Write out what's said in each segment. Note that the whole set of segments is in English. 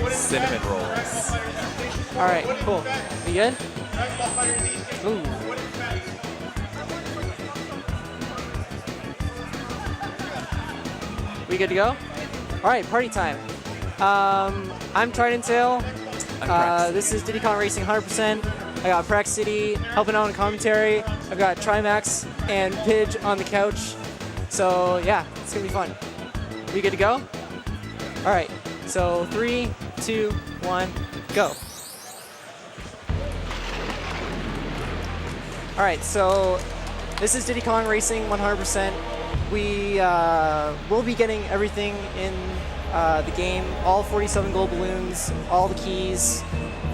cinnamon rolls. All right, cool. You good? Ooh. We good to go? All right, party time. I'm Tridenttail. This is Diddy Racing 100%. I got Prax City helping out in commentary. I've got Trimax and Pidge on the couch. So yeah, it's gonna be fun. We good to go? All right, so 3, 2, 1, go. All right, so this is Diddy Kong Racing 100%. We will be getting everything in the game, all 47 gold balloons, all the keys,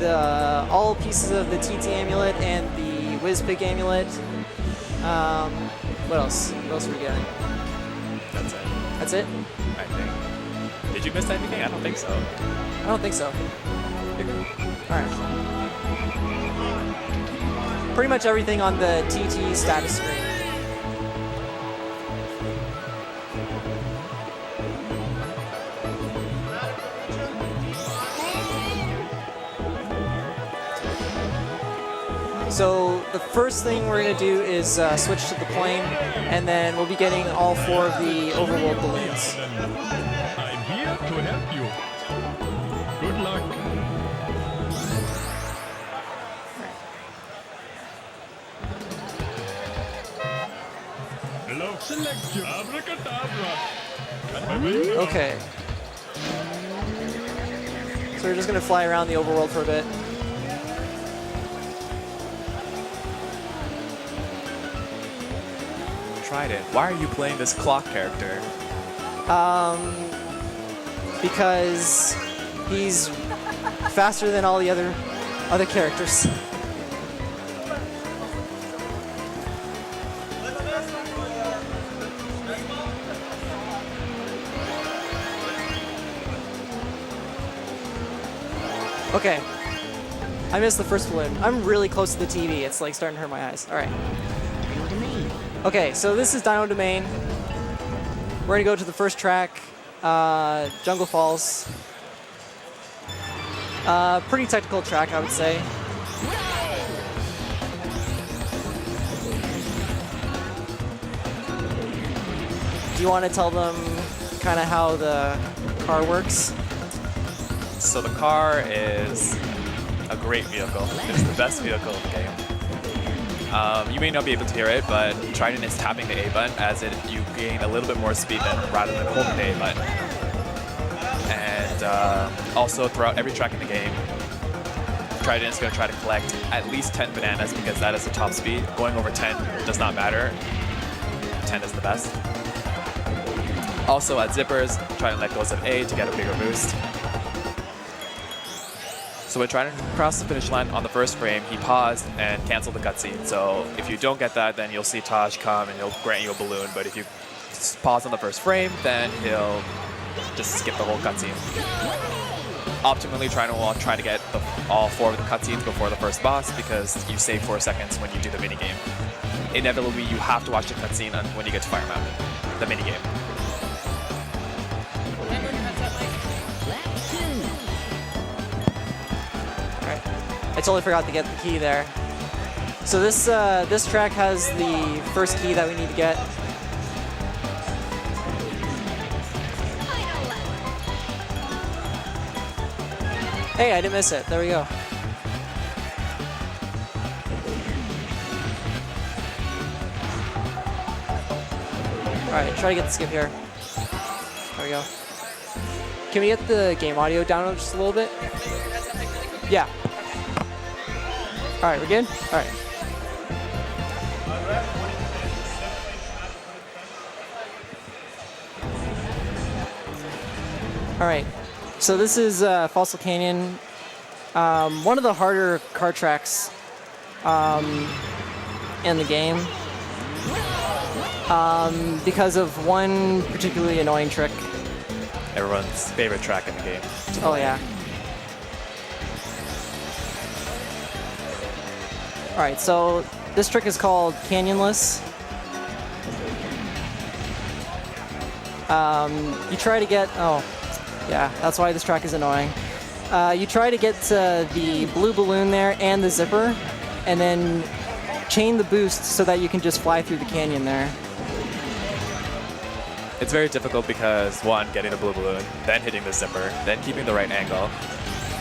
all pieces of the TT amulet and the WizPig amulet. What else? What else are we getting? That's it. That's it? I think. Did you miss anything? I don't think so. I don't think so. All right. Pretty much everything on the TT status screen. So the first thing we're going to do is switch to the plane, and then we'll be getting all 4 of the overworld balloons. I'm here to help you. Good luck. Hello, select you. Abracadabra. Okay. So we're just going to fly around the overworld for a bit. Trident, why are you playing this clock character? Because he's faster than all the other characters. Okay. I missed the first balloon. I'm really close to the TV. It's like starting to hurt my eyes. All right. Okay, so this is Dino Domain. We're gonna go to the first track, Jungle Falls. Pretty technical track, I would say. Do you want to tell them kind of how the car works? So the car is a great vehicle. It's the best vehicle in the game. You may not be able to hear it, but Trident is tapping the A button as you gain a little bit more speed rather than holding the A button. And also throughout every track in the game, Trident is going to try to collect at least 10 bananas because that is the top speed. Going over 10 does not matter. 10 is the best. Also at zippers, Trident let goes of A to get a bigger boost. So when Trident crossed the finish line on the first frame, he paused and canceled the cutscene. So if you don't get that, then you'll see Taj come and he'll grant you a balloon. But if you pause on the first frame, then he'll just skip the whole cutscene. Optimally, Trident will try to get all 4 of the cutscenes before the first boss because you save 4 seconds when you do the minigame. Inevitably, you have to watch the cutscene when you get to Fire Mountain, the minigame. I totally forgot to get the key there. So this track has the first key that we need to get. Hey, I didn't miss it. There we go. Alright, try to get the skip here. There we go. Can we get the game audio down just a little bit? Yeah. All right, we're good? All right. All right. So this is Fossil Canyon, one of the harder car tracks in the game because of one particularly annoying trick. Everyone's favorite track in the game. Oh, yeah. All right, so this trick is called Canyonless. You try to get, oh, yeah, that's why this track is annoying. you try to get the blue balloon there and the zipper, and then chain the boost so that you can just fly through the canyon there. It's very difficult because, one, getting the blue balloon, then hitting the zipper, then keeping the right angle,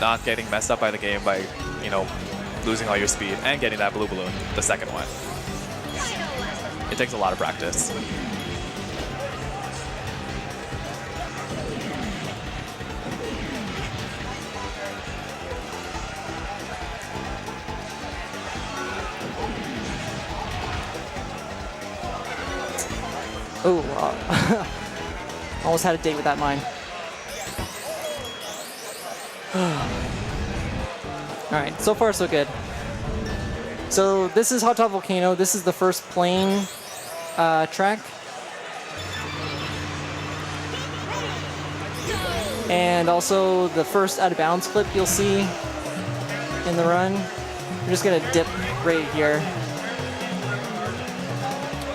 not getting messed up by the game by, you know, losing all your speed, and getting that blue balloon, the second one. It takes a lot of practice. Oh, almost had a date with that mine. All right, so far so good. So this is Hot Top Volcano. This is the first plane track. And also the first out of bounds clip you'll see in the run. We're just gonna dip right here.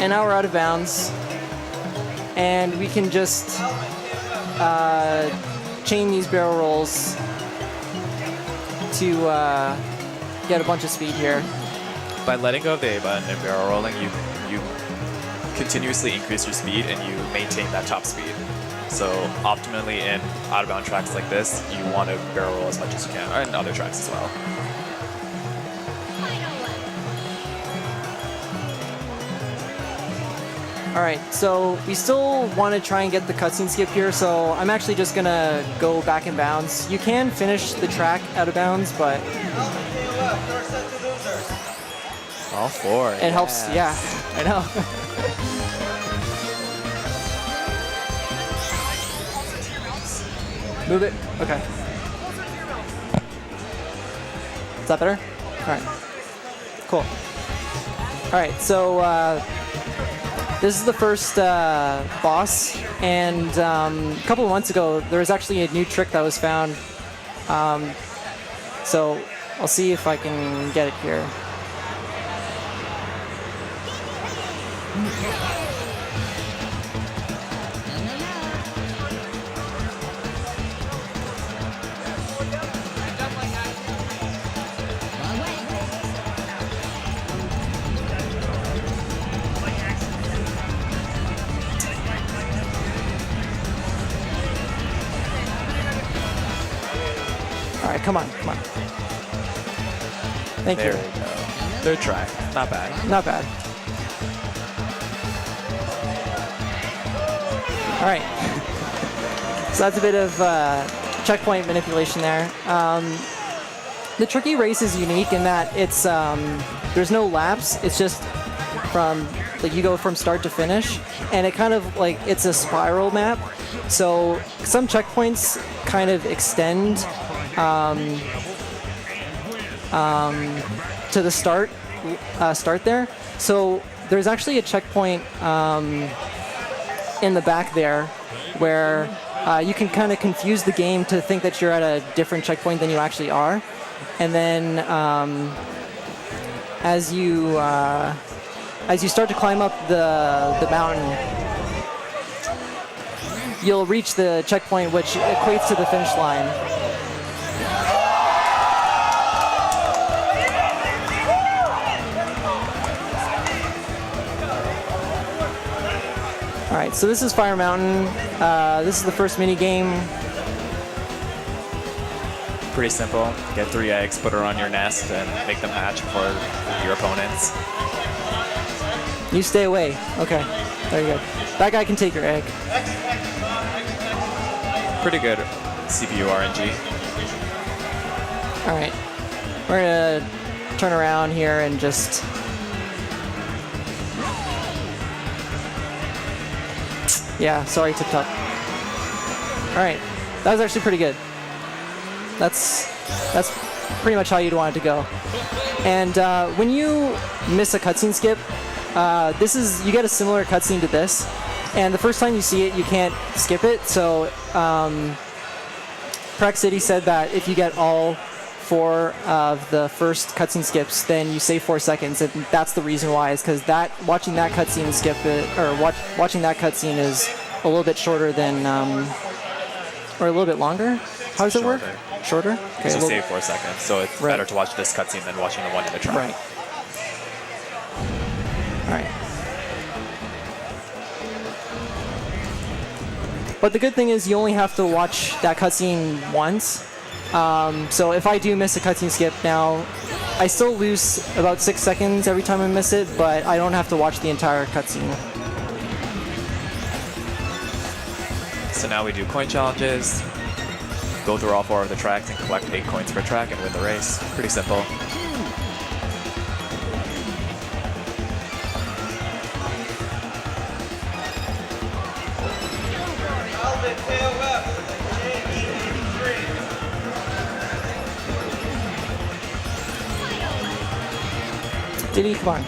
And now we're out of bounds. And we can just chain these barrel rolls to get a bunch of speed here. By letting go of the A button and barrel rolling, you continuously increase your speed and you maintain that top speed. So optimally in out-of-bound tracks like this, you want to barrel roll as much as you can, or in other tracks as well. All right, so we still want to try and get the cutscene skip here, so I'm actually just gonna go back in bounds. You can finish the track out of bounds, but All four. it helps. Yeah, I know. Move it. Okay. Is that better? All right. Cool. All right, so this is the first boss, and a couple of months ago there was actually a new trick that was found. So I'll see if I can get it here. All right, come on, come on. Thank There you. we go. Third try. Not bad. Not bad. All right. So that's a bit of checkpoint manipulation there. The tricky race is unique in that it's there's no laps. It's just from like you go from start to finish, and it kind of like it's a spiral map. So some checkpoints kind of extend to the start there. So there's actually a checkpoint in the back there where you can kind of confuse the game to think that you're at a different checkpoint than you actually are. And then as you start to climb up the mountain, you'll reach the checkpoint, which equates to the finish line. All right, so this is Fire Mountain. This is the first mini game. Pretty simple. Get 3 eggs, put her on your nest, and make them hatch for your opponents. You stay away. Okay, very good. That guy can take your egg. Pretty good CPU RNG. All right, we're gonna turn around here and just. Yeah, sorry, tipped up. All right, that was actually pretty good. That's pretty much how you'd want it to go. And when you miss a cutscene skip, you get a similar cutscene to this. And the first time you see it, you can't skip it. So Prac City said that if you get all 4 of the first cutscene skips, then you save 4 seconds, and that's the reason why. Is because watching that cutscene skip it, or watching that cutscene is a little bit shorter than, or a little bit longer. How does it work? Shorter? Because you save 4 seconds, so it's better to watch this cutscene than watching the one in the track. Right. All right. But the good thing is you only have to watch that cutscene once. So if I do miss a cutscene skip now, I still lose about 6 seconds every time I miss it, but I don't have to watch the entire cutscene. So now we do coin challenges, go through all 4 of the tracks and collect 8 coins per track and win the race. Pretty simple. Diddy, come on.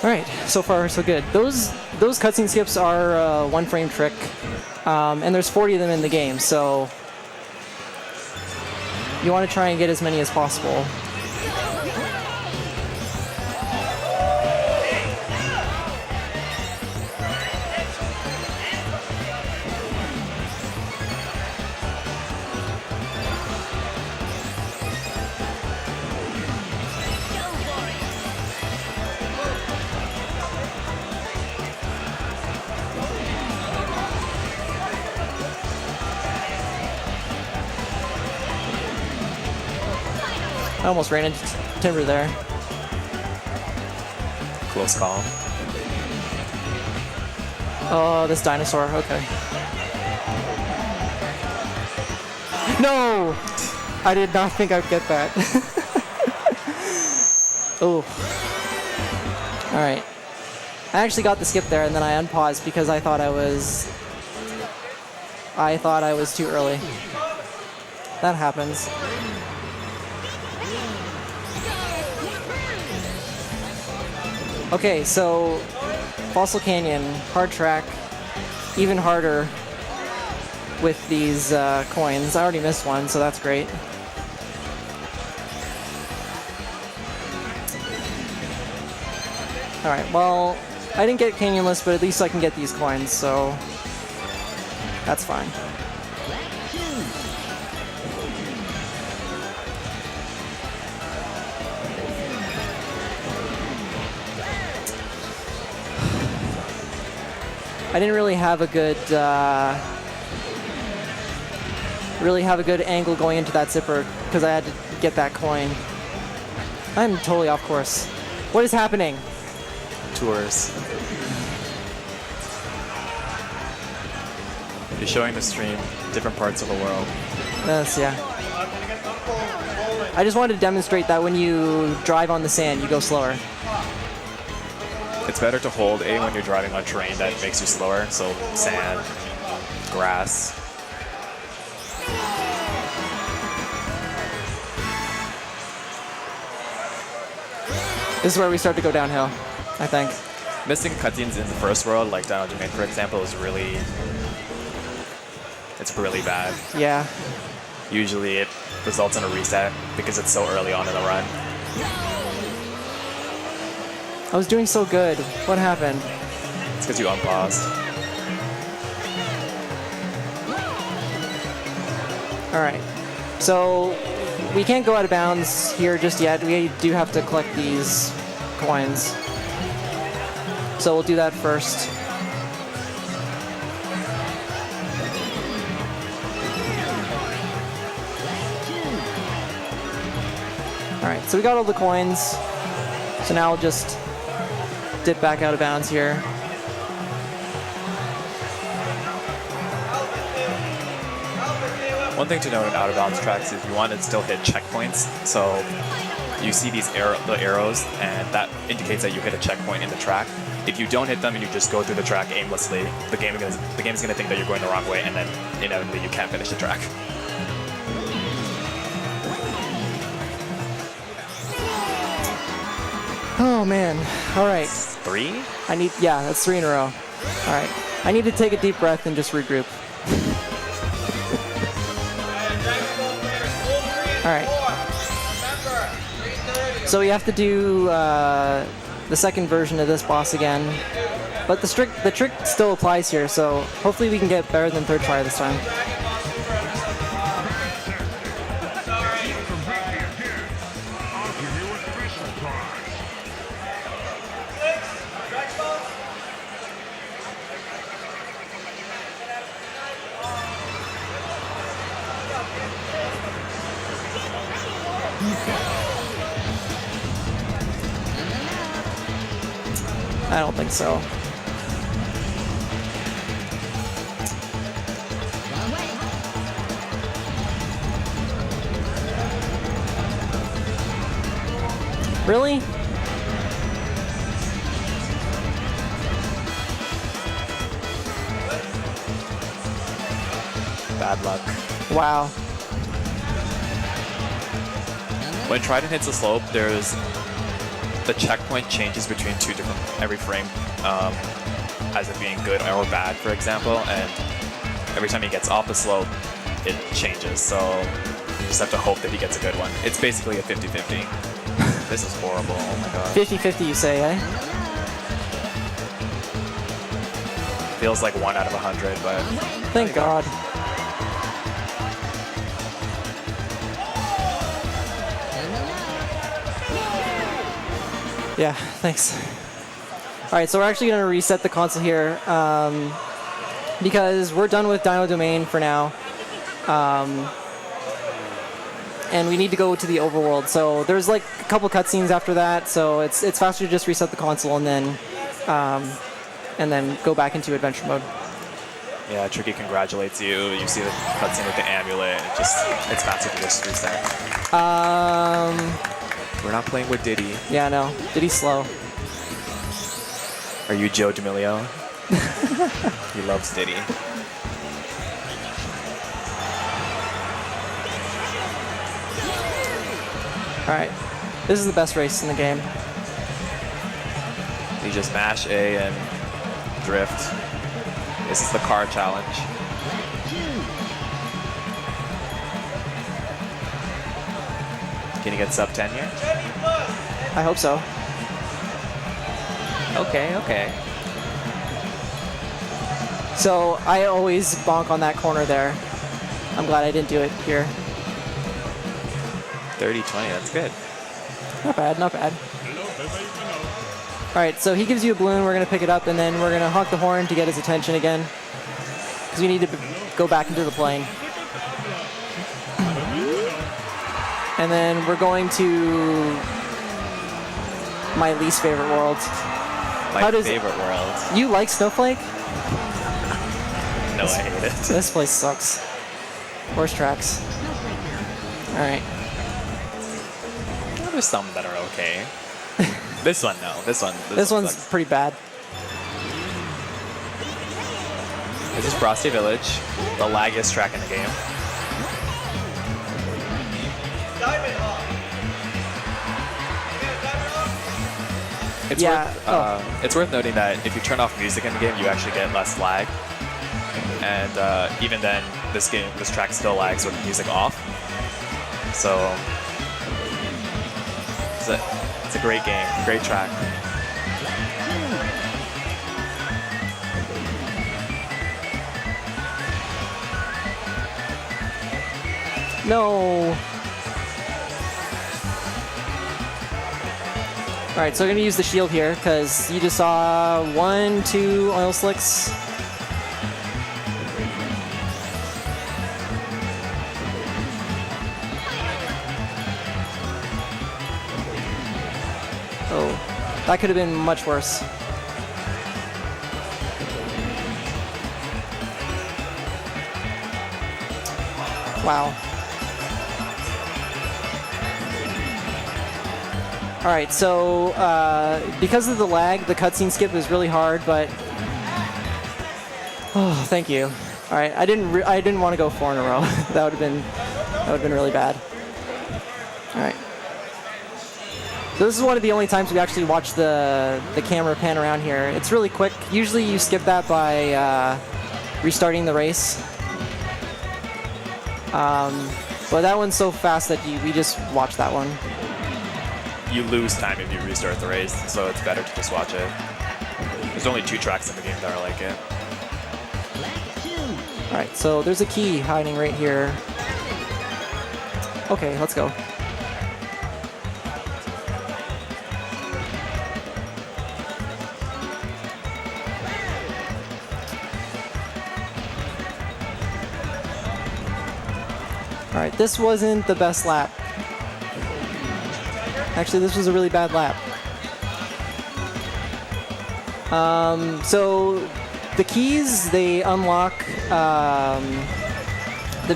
All right, so far so good. Those cutscene skips are a 1-frame trick, and there's 40 of them in the game, so you want to try and get as many as possible. I almost ran into Timber there. Close call. Oh, this dinosaur, okay. No! I did not think I'd get that. Oh. Alright. I actually got the skip there and then I unpaused because I thought I was too early. That happens. Okay, so Fossil Canyon, hard track, even harder with these coins. I already missed one, so that's great. Alright, well, I didn't get Canyonless, but at least I can get these coins, so that's fine. I didn't really have a good angle going into that zipper because I had to get that coin. I'm totally off course. What is happening? Tours. You're showing the stream different parts of the world. Yes, yeah. I just wanted to demonstrate that when you drive on the sand, you go slower. It's better to hold A when you're driving on terrain that makes you slower, so sand, grass. This is where we start to go downhill, I think. Missing cutscenes in the first world, like Dino Domain, for example, is really bad. Yeah. Usually it results in a reset because it's so early on in the run. I was doing so good. What happened? It's because you unpaused. All right. So we can't go out of bounds here just yet. We do have to collect these coins. So we'll do that first. All right, so we got all the coins. So now we'll just dip back out of bounds here. One thing to note in out of bounds tracks is you want to still hit checkpoints. So you see these the arrows, and that indicates that you hit a checkpoint in the track. If you don't hit them and you just go through the track aimlessly, the game is going to think that you're going the wrong way, and then inevitably you can't finish the track. Oh man. All right. 3? Yeah, that's 3 in a row. All right. I need to take a deep breath and just regroup. All right. So we have to do the second version of this boss again, but the trick still applies here. So hopefully we can get better than third try this time. I don't think so. Really? Bad luck. Wow. When Trident hits a slope, there's the checkpoint changes between two different every frame, as it being good or bad, for example, and every time he gets off the slope, it changes. So you just have to hope that he gets a good one. It's basically a 50-50. This is horrible. Oh my god. 50-50, you say, eh? Feels like 1 out of 100, but Thank God. Yeah, thanks. All right, so we're actually going to reset the console here because we're done with Dino Domain for now. And we need to go to the overworld. So there's like a couple cutscenes after that, so it's faster to just reset the console and then go back into adventure mode. yeah, Tricky congratulates you. You see the cutscene with the amulet. It's faster to just reset. We're not playing with Diddy. Yeah, no, Diddy's slow. Are you Joe D'Amelio? He loves Diddy. All right, this is the best race in the game. You just mash A and drift. This is the car challenge. Can you get sub 10 here? I hope so. Okay, okay. So I always bonk on that corner there. I'm glad I didn't do it here. 30-20, that's good. Not bad, not bad. All right, so he gives you a balloon. We're going to pick it up, and then we're going to honk the horn to get his attention again. Because we need to go back into the plane. And then we're going to my least favorite world. My favorite world. You like Snowflake? No, I hate it. This place sucks. Worst tracks. All right. There's some that are okay. This one, no. This one's Pretty bad. This is Frosty Village, the laggiest track in the game. It's worth noting that if you turn off music in the game, you actually get less lag. And even then, this track still lags with music off. So it's a great game, great track. No. All right, so we're gonna use the shield here because you just saw 1, 2 oil slicks. Oh, that could have been much worse. Wow. All right, so because of the lag, the cutscene skip is really hard, but oh, thank you. All right, I didn't want to go 4 in a row. that would have been really bad. All right. So this is one of the only times we actually watch the camera pan around here. It's really quick. Usually you skip that by restarting the race. But that one's so fast that we just watch that one. You lose time if you restart the race, so it's better to just watch it. There's only 2 tracks in the game that are like it. Alright, so there's a key hiding right here. Okay, let's go. Alright, this wasn't the best lap. Actually, this was a really bad lap. So the keys, they unlock the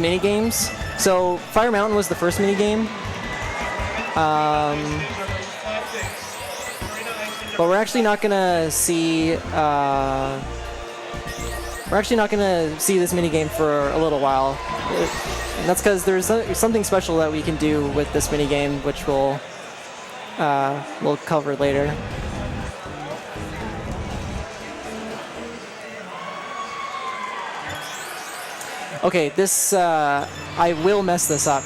mini games. So Fire Mountain was the first mini game. But we're actually not gonna see this mini game for a little while. And that's because there's something special that we can do with this mini game, which we'll cover later. Okay, this I will mess this up.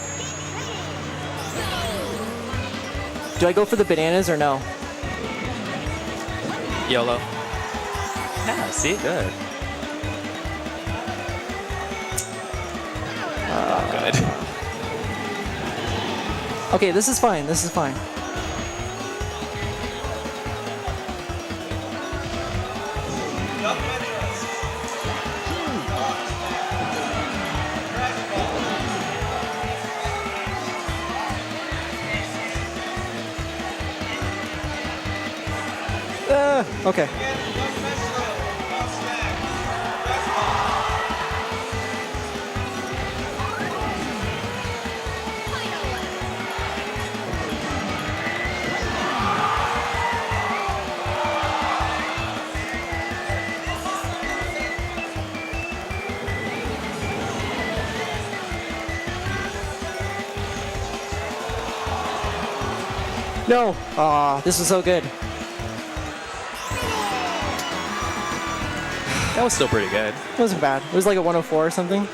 Do I go for the bananas or no? YOLO. Yeah, see? Good. Good. Okay, this is fine. This is fine. Okay. No! Aw, this was so good. That was still pretty good. It wasn't bad. It was like a 104 or something.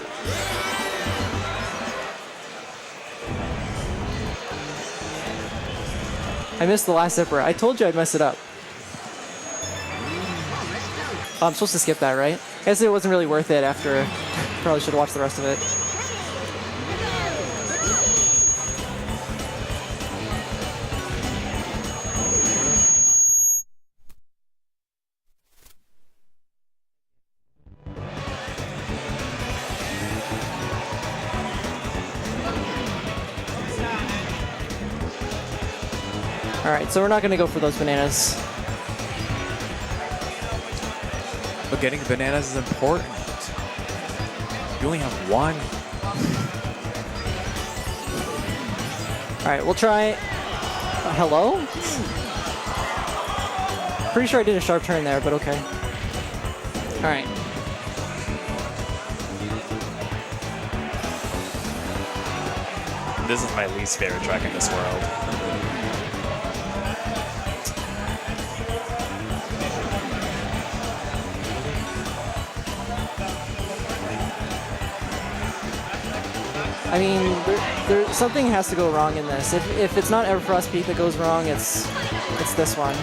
I missed the last zipper. I told you I'd mess it up. Oh, I'm supposed to skip that, right? I guess it wasn't really worth it after. Probably should have watched the rest of it. Alright, so we're not going to go for those bananas. But getting bananas is important. You only have one. Alright, we'll try... hello? Pretty sure I did a sharp turn there, but okay. Alright. This is my least favorite track in this world. I mean, something has to go wrong in this. If it's not Everfrost Peak that goes wrong, it's this one.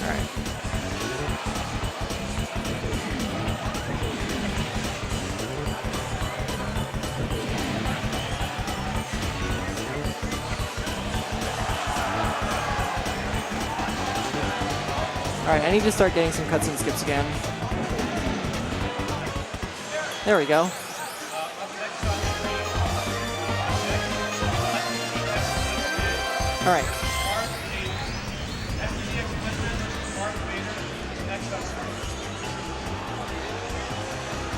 Alright. Alright, I need to start getting some cutscene skips again. There we go. Alright.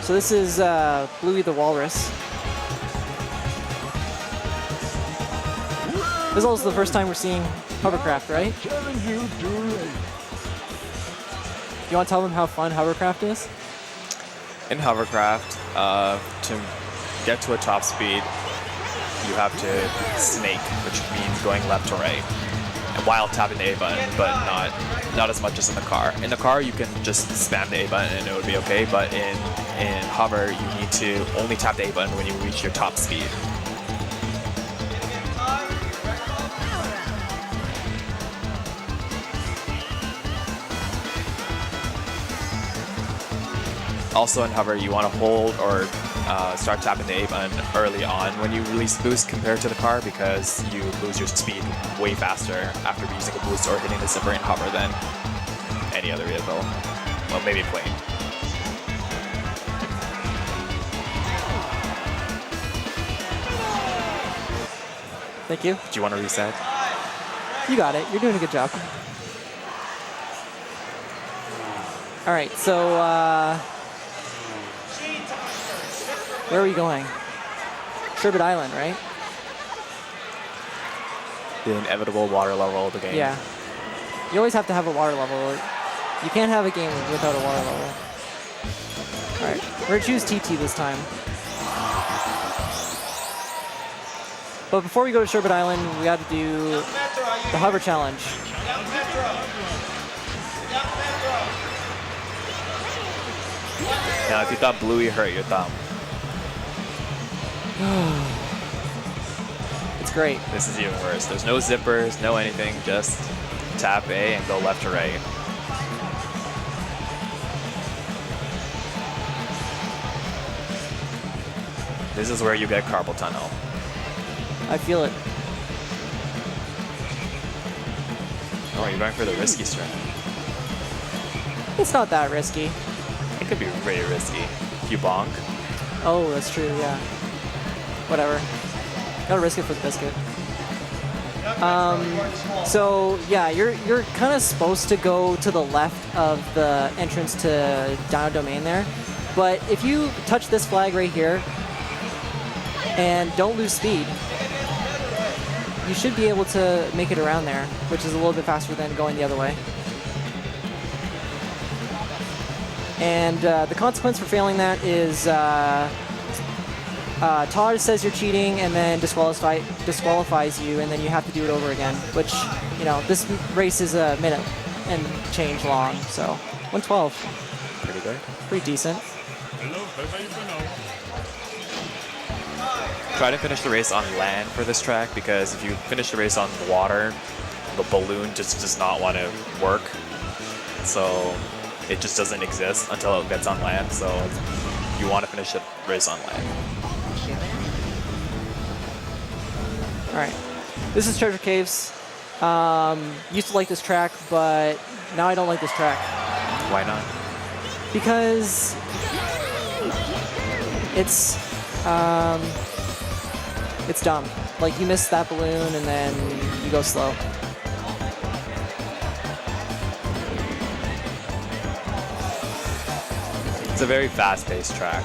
So this is Bluey the Walrus. This is also the first time we're seeing hovercraft, right? You want to tell them how fun hovercraft is? In hovercraft, to get to a top speed, you have to snake, which means going left to right. while tapping the A button, but not as much as in the car. In the car, you can just spam the A button and it would be okay, but in hover, you need to only tap the A button when you reach your top speed. Also in hover, you want to hold or start tapping the A button early on when you release boost compared to the car, because you lose your speed way faster after using a boost or hitting the zipper in hover than any other vehicle. Well, maybe plane. Thank you. Do you want to reset? You got it. You're doing a good job. All right, so where are we going? Sherbet Island, right? The inevitable water level of the game. Yeah. You always have to have a water level. You can't have a game without a water level. All right, we're gonna choose TT this time. But before we go to Sherbet Island, we got to do the hover challenge. Now, if you thought Bluey hurt your thumb, It's great. this is even worse. There's no zippers, no anything, just tap A and go left to right. This is where you get carpal tunnel. I feel it. Oh, you're going for the risky strat. It's not that risky. It could be very risky. If you bonk. Oh, that's true, yeah. Whatever. Gotta risk it for the biscuit. So, yeah, you're kind of supposed to go to the left of the entrance to Dino Domain there. But if you touch this flag right here and don't lose speed, you should be able to make it around there, which is a little bit faster than going the other way. And the consequence for failing that is Todd says you're cheating and then disqualifies you, and then you have to do it over again, which, you know, this race is a minute and change long, so 112. Pretty good. Pretty decent. Try to finish the race on land for this track, because if you finish the race on water, the balloon just does not want to work. So it just doesn't exist until it gets on land. So you want to finish the race on land. All right, this is Treasure Caves. Used to like this track, but now I don't like this track. Why not? Because it's dumb. Like, you miss that balloon and then you go slow. It's a very fast-paced track.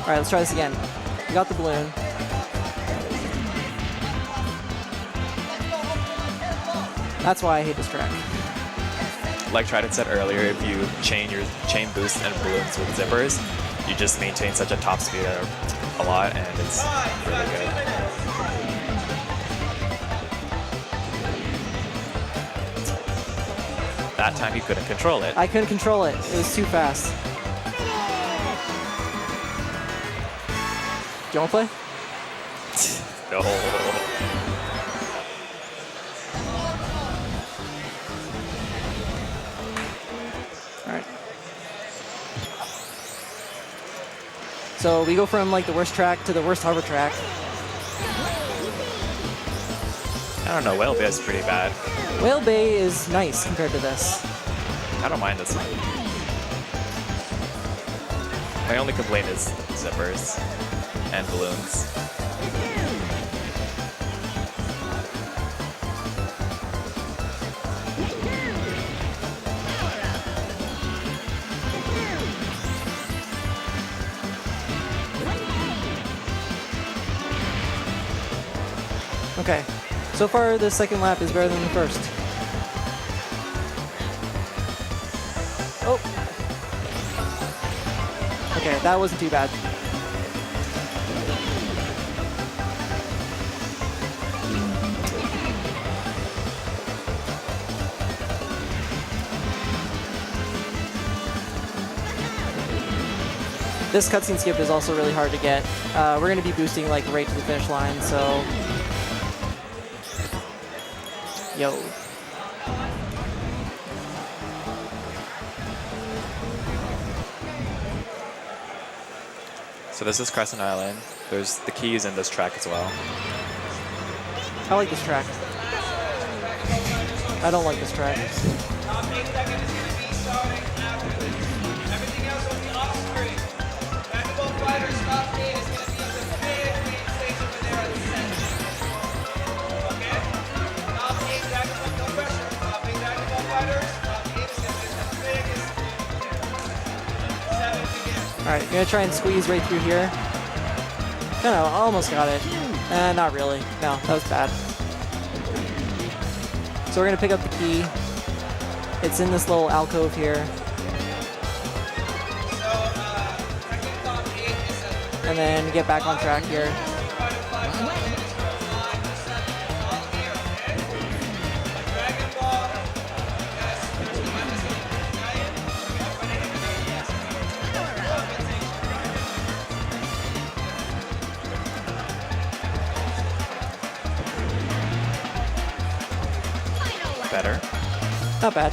All right, let's try this again. We got the balloon. That's why I hate this track. Like Trident said earlier, if you chain boosts and balloons with zippers, you just maintain such a top speed a lot, and it's really good. That time you couldn't control it. I couldn't control it. It was too fast. Do you want to play? No. All right. So we go from like the worst track to the worst hover track. I don't know, Whale Bay is pretty bad. Whale Bay is nice compared to this. I don't mind this one. My only complaint is zippers and balloons. Okay, so far the second lap is better than the first. Oh. Okay, that wasn't too bad. This cutscene skip is also really hard to get. We're going to be boosting like right to the finish line, so... Yo. So this is Crescent Island. There's the keys in this track as well. I like this track. I don't like this track. Alright, I'm gonna try and squeeze right through here. No, no, almost got it. Not really. No, that was bad. So we're gonna pick up the key. It's in this little alcove here. And then get back on track here. Better. Not bad.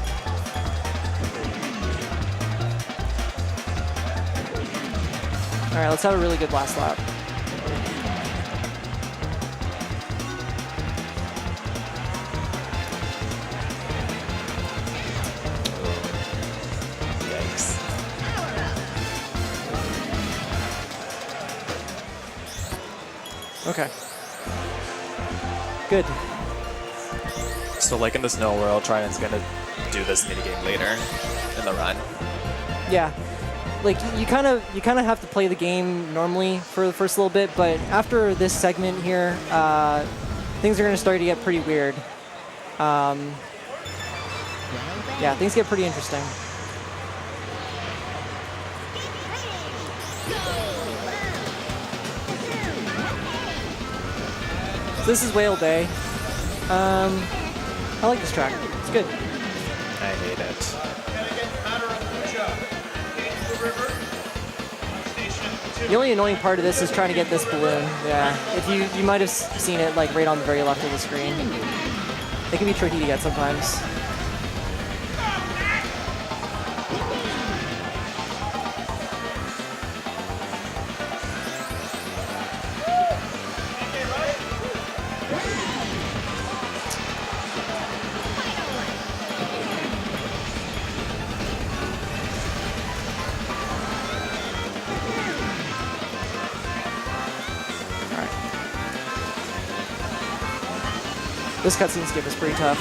Alright, let's have a really good last lap. Yikes. Okay. Good. So like in the snow world, Trident's gonna do this minigame later in the run. Yeah. Like you kind of have to play the game normally for the first little bit, but after this segment here, things are gonna start to get pretty weird. Yeah, things get pretty interesting. So this is Whale Bay. I like this track. It's good. I hate it. The only annoying part of this is trying to get this balloon. Yeah, if you might have seen it like right on the very left of the screen. It can be tricky to get sometimes. This cutscene skip is pretty tough.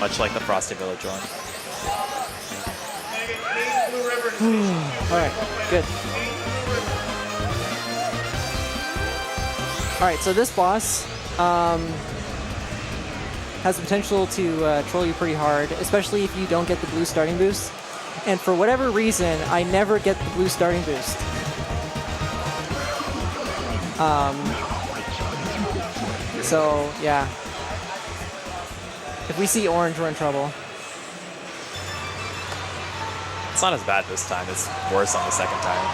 Much like the Frosty Village one. Alright, good. Alright, so this boss has the potential to troll you pretty hard, especially if you don't get the blue starting boost. And for whatever reason, I never get the blue starting boost. So, yeah. If we see orange, we're in trouble. It's not as bad this time. It's worse on the second time.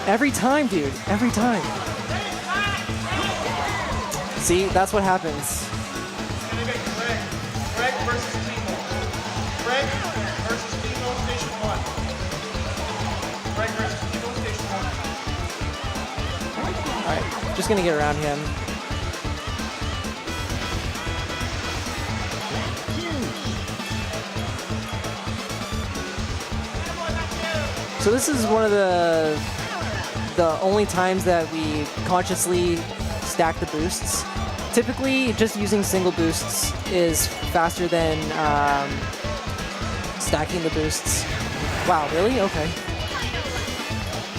Every time, dude. Every time. See, that's what happens. Greg versus Timo. Greg versus Timo, station 1. Greg versus Timo, station 1. Alright, just gonna get around him. So this is one of the only times that we consciously stack the boosts. Typically, just using single boosts is faster than stacking the boosts. Wow, really? Okay.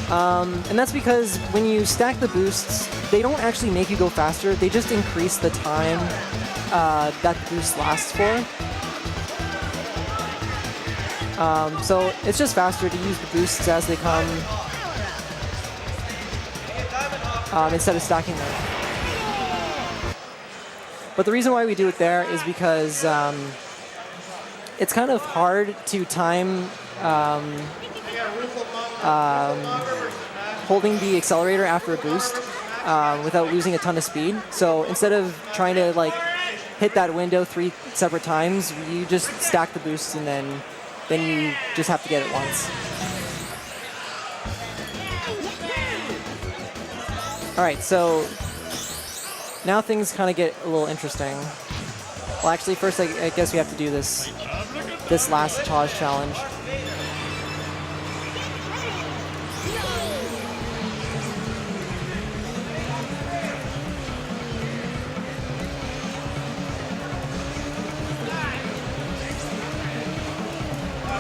And that's because when you stack the boosts, they don't actually make you go faster. They just increase the time that the boost lasts for. So it's just faster to use the boosts as they come instead of stacking them. But the reason why we do it there is because it's kind of hard to time holding the accelerator after a boost without losing a ton of speed. So instead of trying to like hit that window 3 separate times, you just stack the boosts and then you just have to get it once. All right, so now things kind of get a little interesting. Well, actually, first I guess we have to do this last Taj challenge.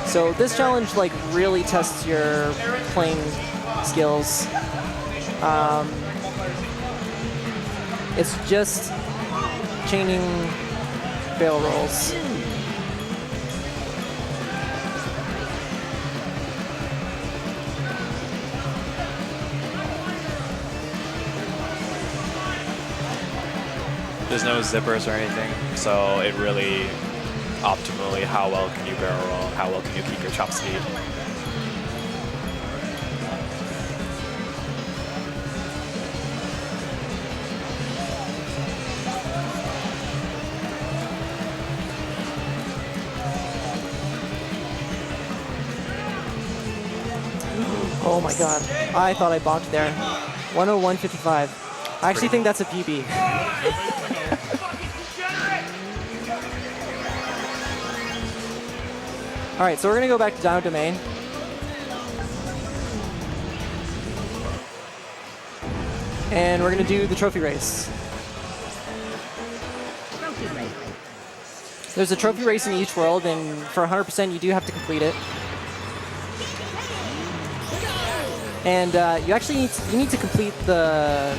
So this challenge like really tests your playing skills. It's just chaining barrel rolls. There's no zippers or anything, so it really optimally how well can you barrel roll, how well can you keep your chop speed. Oh my god, I thought I bonked there. 101.55. I actually think that's a PB. All right, so we're gonna go back to Dino Domain. And we're gonna do the trophy race. There's a trophy race in each world, and for 100% you do have to complete it. And you actually need to complete the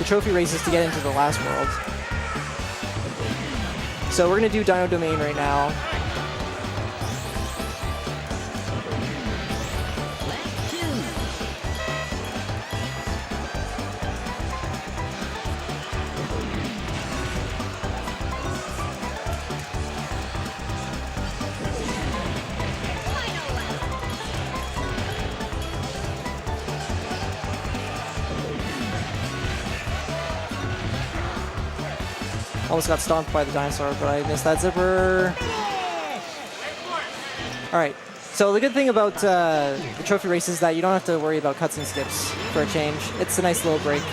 trophy races to get into the last world. So we're gonna do Dino Domain right now. Almost got stomped by the dinosaur, but I missed that zipper. All right, so the good thing about the trophy race is that you don't have to worry about cuts and skips for a change. It's a nice little break. All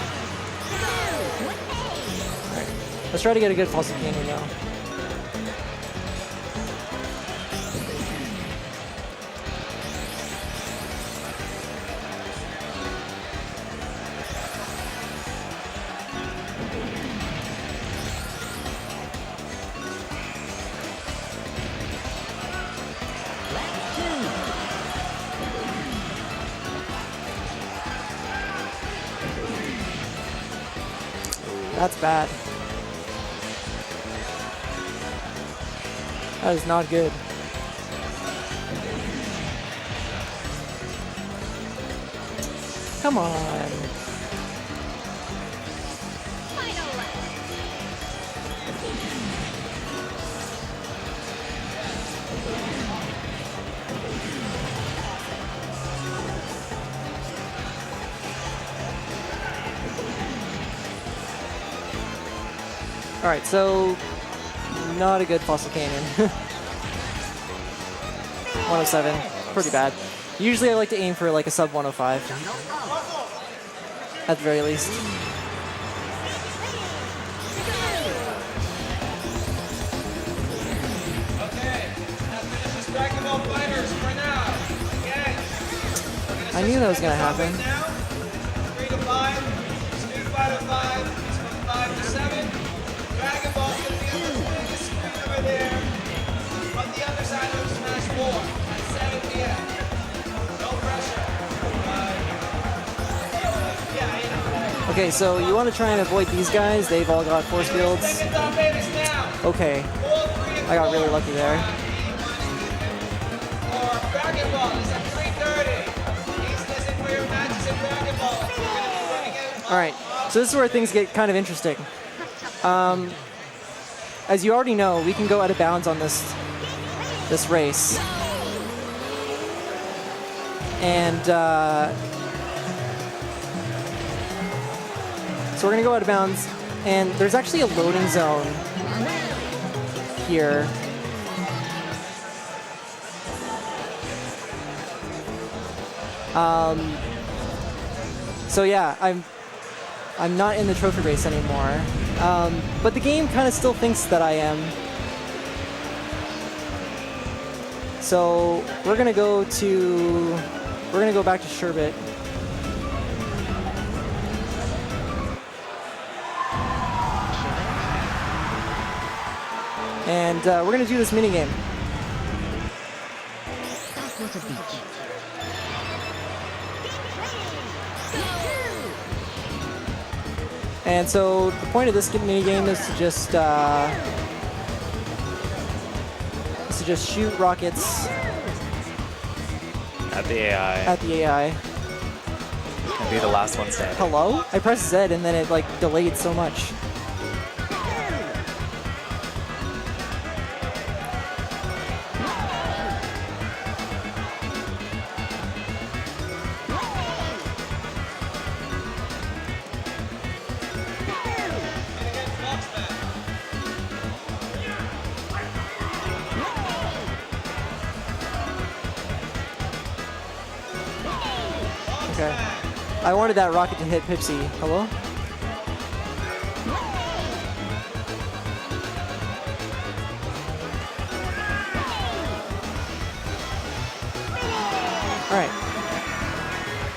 right, let's try to get a good false canyon now. That's bad. That is not good. Come on. All right, so not a good fossil canyon. 107, pretty bad. Usually I like to aim for like a sub 105, at the very least. Okay, that finishes Dragon Ball Fighters for now. Again, I knew that was gonna happen. now, 3 to 5, Street Fighter 5, it's from 5 to 7. Dragon Ball's gonna be on the biggest screen over there. On the other side of Smash 4 at 7 p.m. No pressure. Okay, so you want to try and avoid these guys. They've all got force fields. Second top favorites now. Okay, I got really lucky there. For Dragon Ball is at 3:30. Please listen for your matches in Dragon Ball. We're gonna be running it. All right, so this is where things get kind of interesting. As you already know, we can go out of bounds on this race. And so we're gonna go out of bounds, and there's actually a loading zone here. So yeah, I'm not in the trophy race anymore, but the game kind of still thinks that I am. So we're gonna go back to Sherbet. And we're gonna do this mini game. And so the point of this mini game is to just shoot rockets At the AI. at the AI. And be the last one standing. Hello? I pressed Z and then it like delayed so much. Okay. I wanted that rocket to hit Pipsy. Hello? Alright.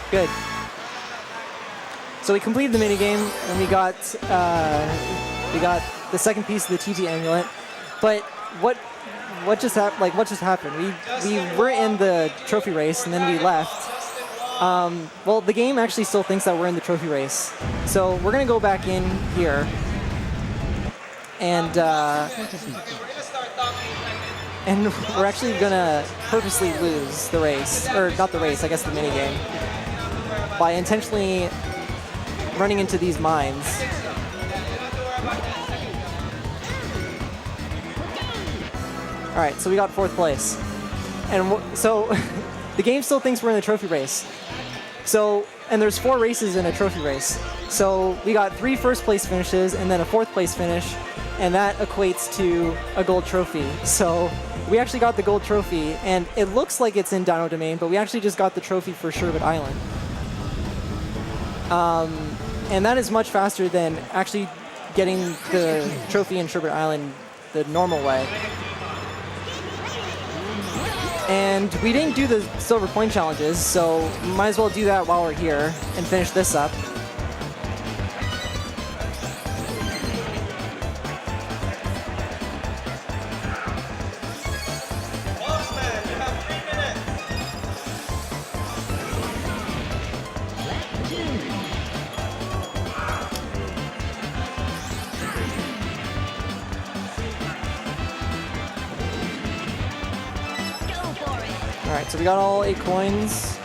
Good. So we completed the minigame, and we got the second piece of the TT amulet. But what just happened? We were in the trophy race, and then we left. Well, the game actually still thinks that we're in the trophy race. So we're going to go back in here. And we're actually going to purposely lose the race. Or not the race, I guess the minigame. By intentionally running into these mines. Alright, so we got 4th place. And so the game still thinks we're in the trophy race. So, and there's 4 races in a trophy race. So we got 3 first place finishes and then a 4th place finish, and that equates to a gold trophy. So we actually got the gold trophy, and it looks like it's in Dino Domain, but we actually just got the trophy for Sherbet Island. And that is much faster than actually getting the trophy in Sherbet Island the normal way. And we didn't do the silver point challenges, so might as well do that while we're here and finish this up. Boxman, you have 3 minutes. Alright, so we got all 8 coins.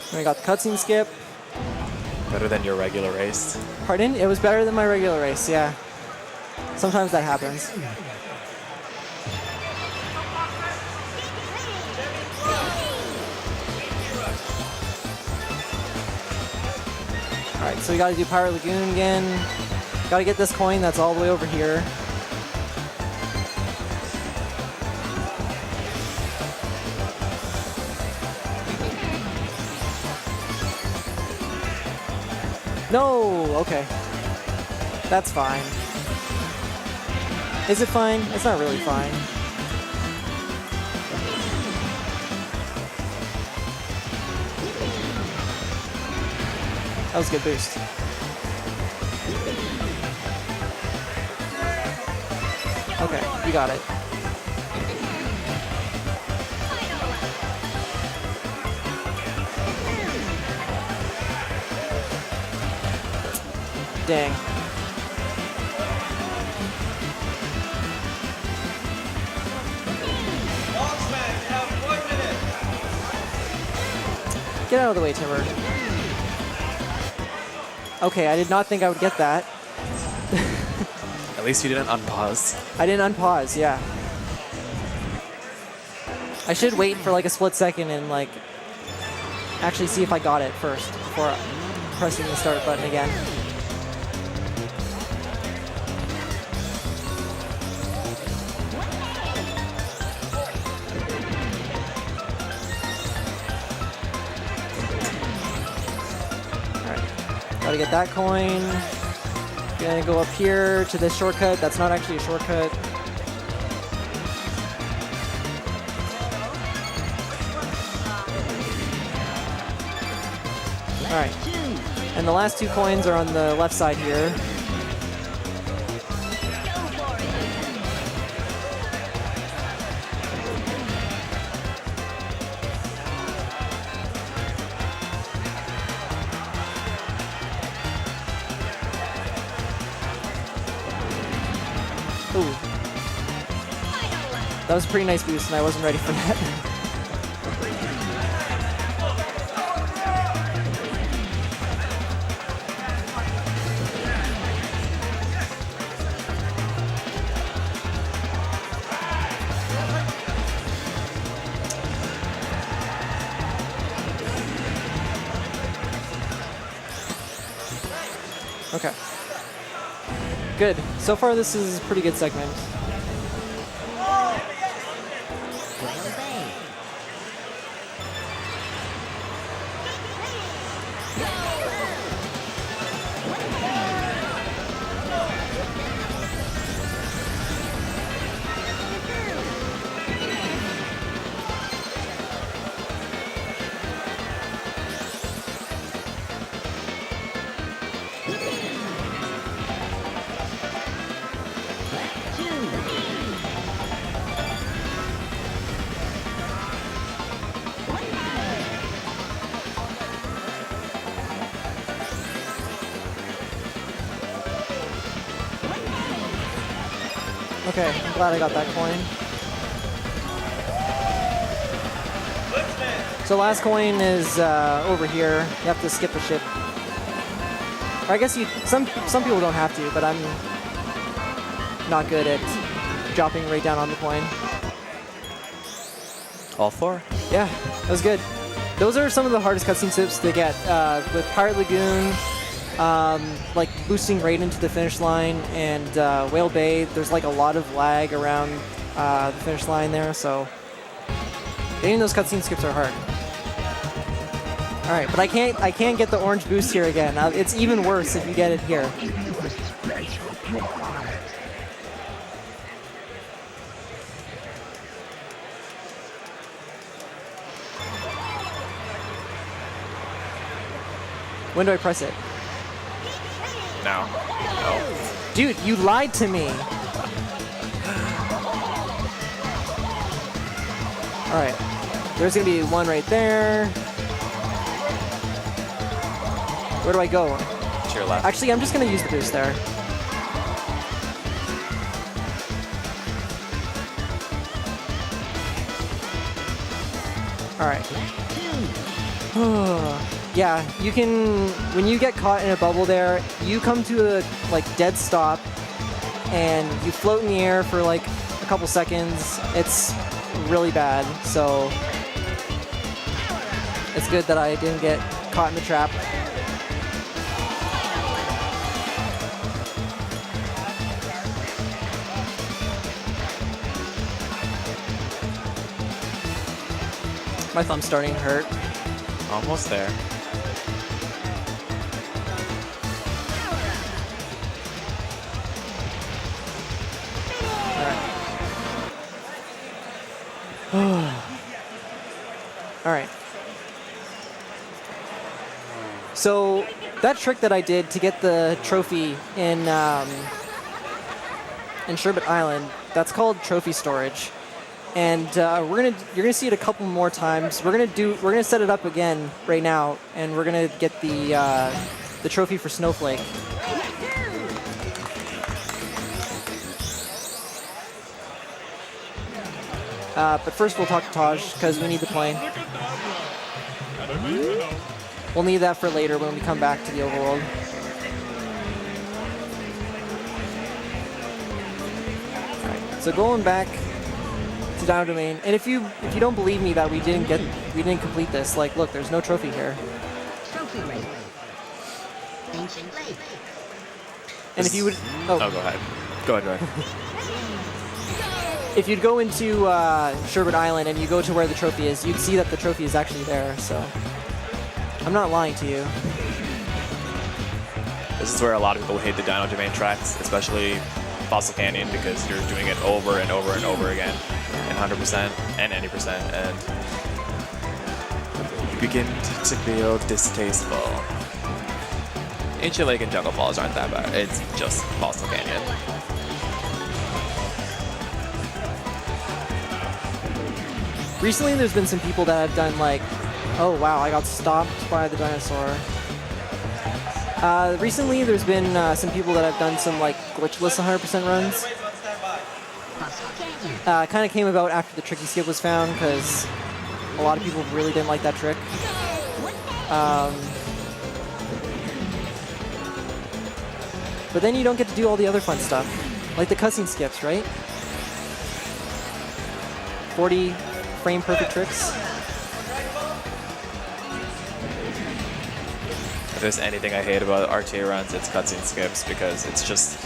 And we got the cutscene skip. Better than your regular race. Pardon? It was better than my regular race, yeah. Sometimes that happens. Alright, so we gotta do Pirate Lagoon again. Gotta get this coin that's all the way over here. No! Okay. That's fine. Is it fine? It's not really fine. That was a good boost. Okay, we got it. Dang. Boxman, you have 1 minute. Get out of the way, Timber. Okay, I did not think I would get that. At least you didn't unpause. I didn't unpause, yeah. I should wait for like a split second and like actually see if I got it first before pressing the start button again. Gotta get that coin. Gonna go up here to this shortcut. That's not actually a shortcut. Alright. And the last 2 coins are on the left side here. Ooh. That was a pretty nice boost, and I wasn't ready for that. Okay. Good. So far, this is a pretty good segment. Okay, I'm glad I got that coin. So last coin is over here. You have to skip a ship. Or I guess some people don't have to, but I'm not good at dropping right down on the coin. All 4? Yeah, that was good. Those are some of the hardest cutscene tips to get. With Pirate Lagoon, like boosting right into the finish line, and Whale Bay, there's like a lot of lag around the finish line there, so getting those cutscene skips are hard. All right, but I can't get the orange boost here again. It's even worse if you get it here. When do I press it? Now. No. Dude, you lied to me. All right, there's gonna be one right there. Where do I go? To your left. Actually, I'm just gonna use the boost there. All right. Yeah, you can, when you get caught in a bubble there, you come to a like dead stop and you float in the air for like a couple seconds. It's really bad, so it's good that I didn't get caught in the trap. My thumb's starting to hurt. Almost there. All right. So that trick that I did to get the trophy in Sherbet Island, that's called trophy storage, and you're gonna see it a couple more times. We're gonna set it up again right now, and we're gonna get the trophy for Snowflake. But first we'll talk to Taj, because we need the plane. We'll need that for later when we come back to the overworld. Alright, so going back to Dino Domain, and if you don't believe me that we didn't complete this, like look, there's no trophy here. Trophy race. Ancient Lake. And if you would Oh, go ahead. Go ahead. if you'd go into Sherbet Island and you go to where the trophy is, you'd see that the trophy is actually there, so I'm not lying to you. This is where a lot of people hate the Dino Domain tracks, especially Fossil Canyon, because you're doing it over and over and over again, and 100% and any percent, and you begin to feel distasteful. Ancient Lake and Jungle Falls aren't that bad. It's just Fossil Canyon. Recently, there's been some people that have done like, oh wow, I got stopped by the dinosaur. Recently, there's been some people that have done some like glitchless 100% runs. Kind of came about after the tricky skip was found because a lot of people really didn't like that trick. But then you don't get to do all the other fun stuff, like the cutscene skips, right? 40 frame perfect tricks. If there's anything I hate about RTA runs, it's cutscene skips, because it's just,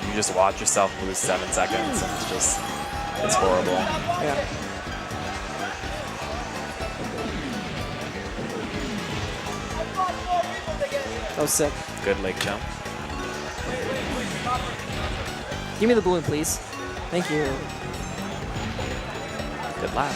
you just watch yourself lose 7 seconds, and it's horrible. Yeah. That was sick. Good lake jump. Give me the balloon, please. Thank you. Good lap.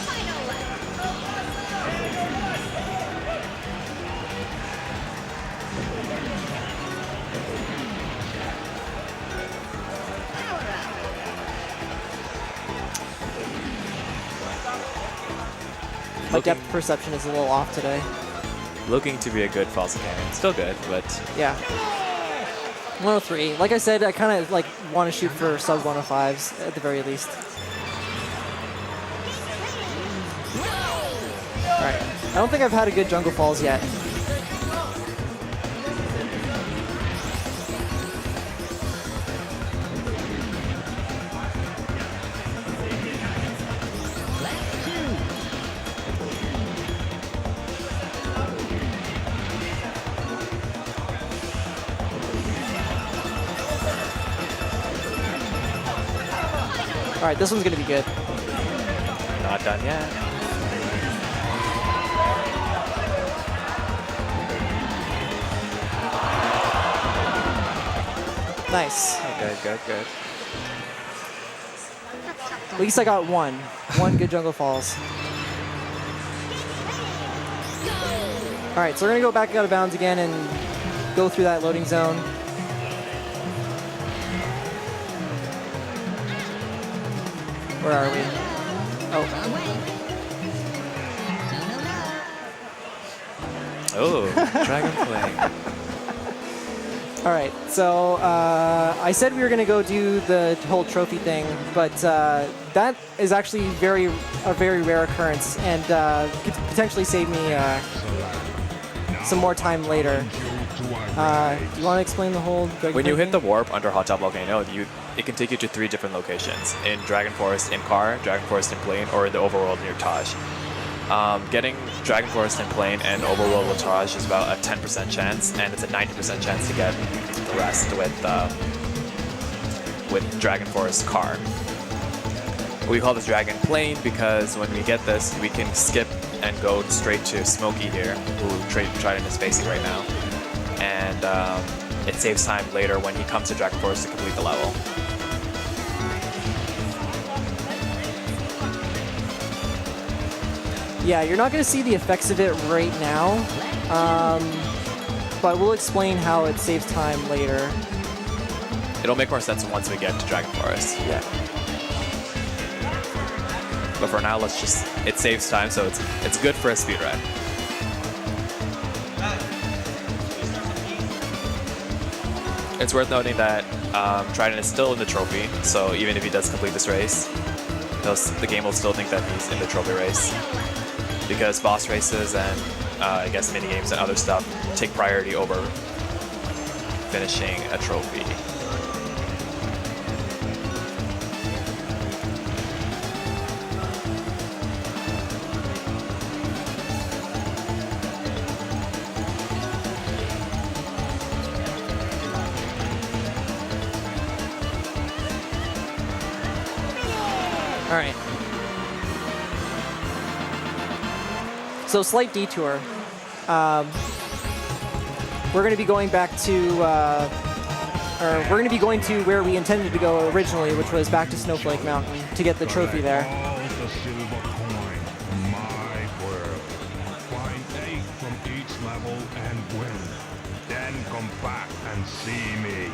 My depth perception is a little off today. Looking to be a good Fossil Canyon. Still good, but Yeah. 103. Like I said, I kind of like want to shoot for sub 105s at the very least. Alright. I don't think I've had a good Jungle Falls yet. Alright, this one's gonna be good. not done yet. Nice. Good, good, good. At least I got one. One good Jungle Falls. Alright, so we're gonna go back out of bounds again and go through that loading zone. Where are we? Oh. Oh, Dragon Flame. Alright, so I said we were gonna go do the whole trophy thing, but that is actually a very rare occurrence and could potentially save me some more time later. Do you want to explain the whole Dragon When you Flame hit the thing? warp under Hot Top Volcano, it can take you to 3 different locations. In Dragon Forest in car, Dragon Forest in plane, or the overworld near Taj. Getting Dragon Forest in plane and overworld with Taj is about a 10% chance, and it's a 90% chance to get the rest with Dragon Forest car. We call this Dragon Plane because when we get this, we can skip and go straight to Smokey here, who Trident is facing right now. And it saves time later when he comes to Dragon Forest to complete the level. Yeah, you're not going to see the effects of it right now, but we'll explain how it saves time later. It'll make more sense once we get to Dragon Forest. Yeah. But for now, it saves time, so it's good for a speedrun. It's worth noting that Trident is still in the trophy, so even if he does complete this race, the game will still think that he's in the trophy race. because boss races and I guess mini games and other stuff take priority over finishing a trophy. All right. So slight detour. We're going to be going back to, or we're going to be going to where we intended to go originally, which was back to Snowflake Mountain to get the trophy there. All the silver coin, my world. Find 8 from each level and win. Then come back and see me.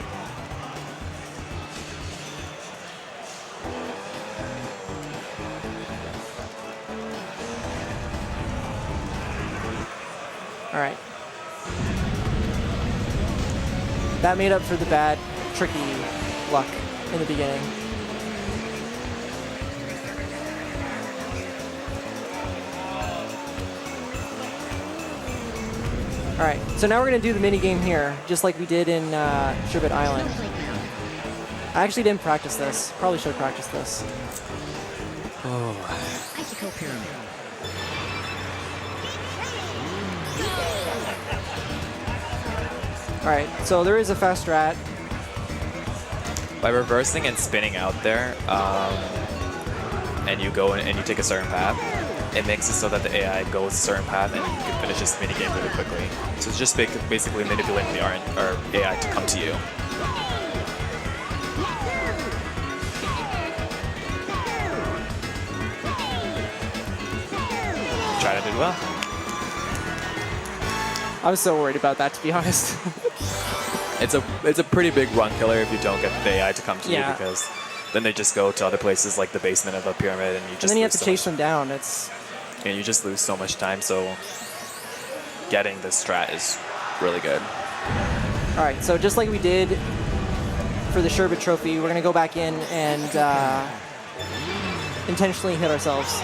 All right. That made up for the bad, tricky luck in the beginning. All right, so now we're gonna do the mini game here, just like we did in Sherbet Island. I actually didn't practice this. Probably should have practiced this. Icicle Pyramid. All right, so there is a fast strat. By reversing and spinning out there, and you go in and you take a certain path, it makes it so that the AI goes a certain path and you can finish this mini game really quickly. So it's just basically manipulating the AI to come to you. Try to do well. I was so worried about that, to be honest. It's a pretty big run killer if you don't get the AI to come to Yeah. you, because then they just go to other places like the basement of a pyramid and you just And then you have lose to so chase much- them down. It's and you just lose so much time, so getting this strat is really good. all right. So just like we did for the Sherbet Trophy, we're gonna go back in and intentionally hit ourselves.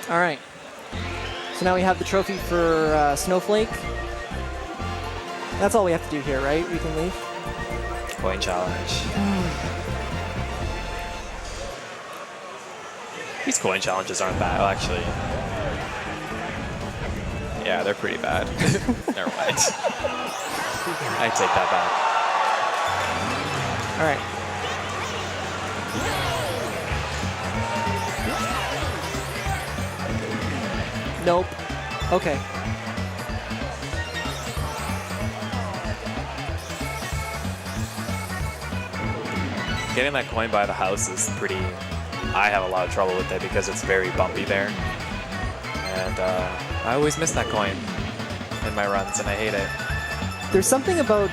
All right. So now we have the trophy for Snowflake. That's all we have to do here, right? We can leave. Coin challenge. These coin challenges aren't bad, well, actually. Yeah, they're pretty bad. Never mind. I take that back. All right. Nope. Okay. Getting that coin by the house is pretty... I have a lot of trouble with it because it's very bumpy there. And I always miss that coin in my runs, and I hate it. There's something about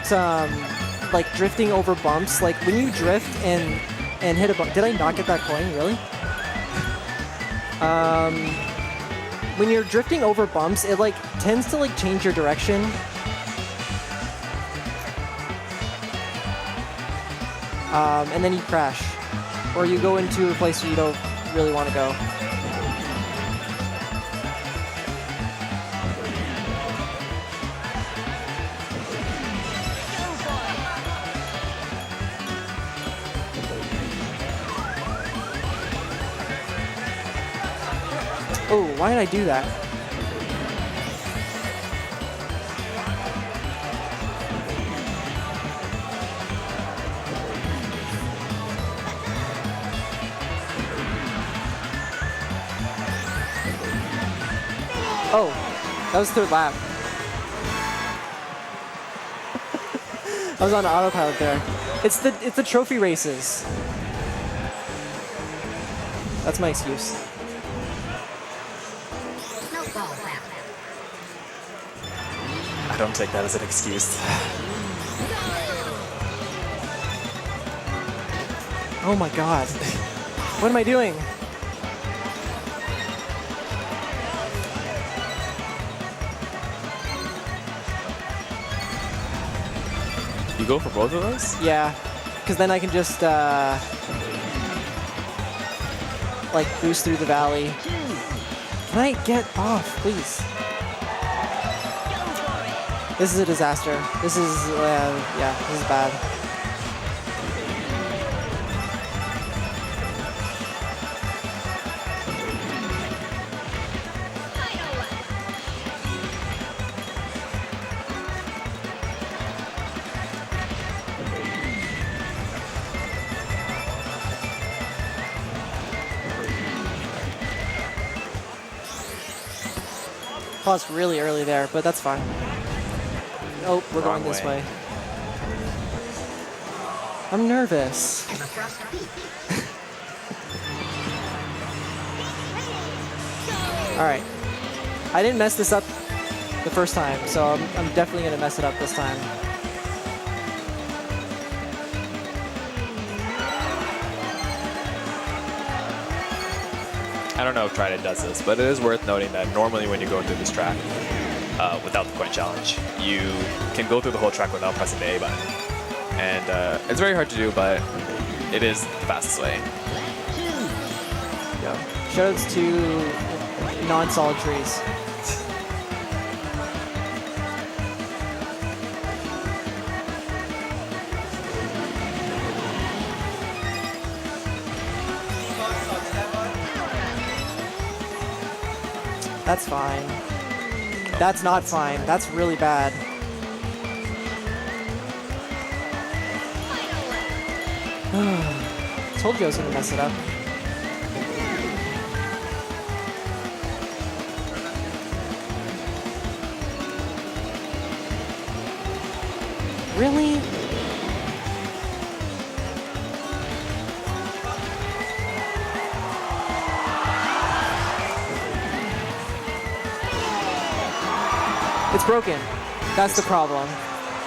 like drifting over bumps. Like when you drift and hit a bump. Did I not get that coin? Really? When you're drifting over bumps, it like tends to like change your direction. And then you crash, or you go into a place where you don't really want to go. Oh, why did I do that? Oh, that was third lap. I was on autopilot there. It's the trophy races. That's my excuse. Snowball Lap. I don't take that as an excuse. Oh my god. What am I doing? go for both of those? Yeah, because then I can just like boost through the valley. Can I get off, please? This is a disaster. This is yeah, this is bad. Paused really early there, but that's fine. Oh, we're Wrong going this way. way. I'm nervous. Alright. I didn't mess this up the first time, so I'm definitely going to mess it up this time. I don't know if Trident does this, but it is worth noting that normally when you go through this track without the coin challenge, you can go through the whole track without pressing the A button. And it's very hard to do, but it is the fastest way. Yeah. Shoutouts to non-solid trees. That's fine. That's not fine. That's really bad. Told you I was gonna mess it up. Really? It's broken. That's the problem.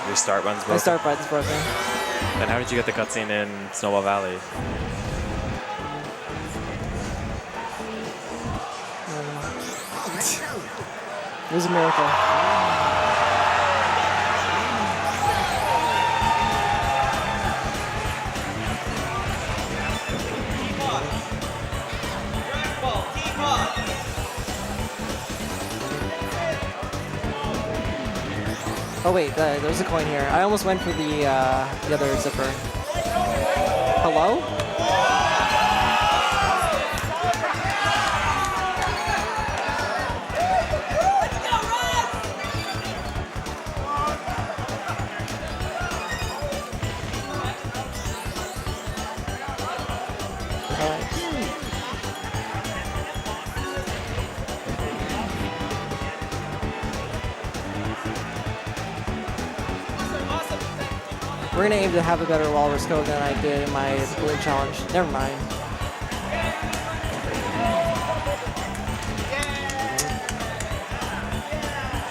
Your start button's My broken. start button's broken. Then how did you get the cutscene in Snowball Valley? It was a miracle. Dragon Ball, keep up. Oh wait, there's a coin here. I almost went for the other zipper. Hello? We're gonna aim to have a better walrus code than I did in my blue challenge. Never mind.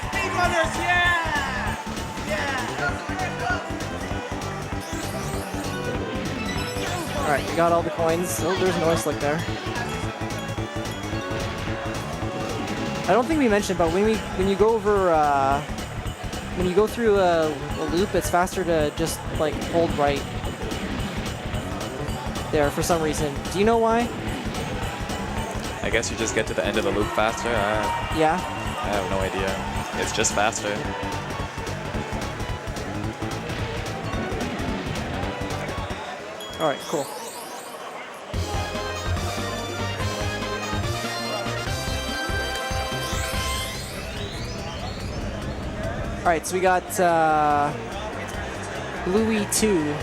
Speedrunners, yeah! Alright, we got all the coins. Oh, there's an oil slick there. I don't think we mentioned, but when you go over when you go through a loop, it's faster to just like hold right there for some reason. Do you know why? I guess you just get to the end of the loop faster. Yeah. I have no idea. It's just faster. All right, cool. All right, so we got Bluey 2.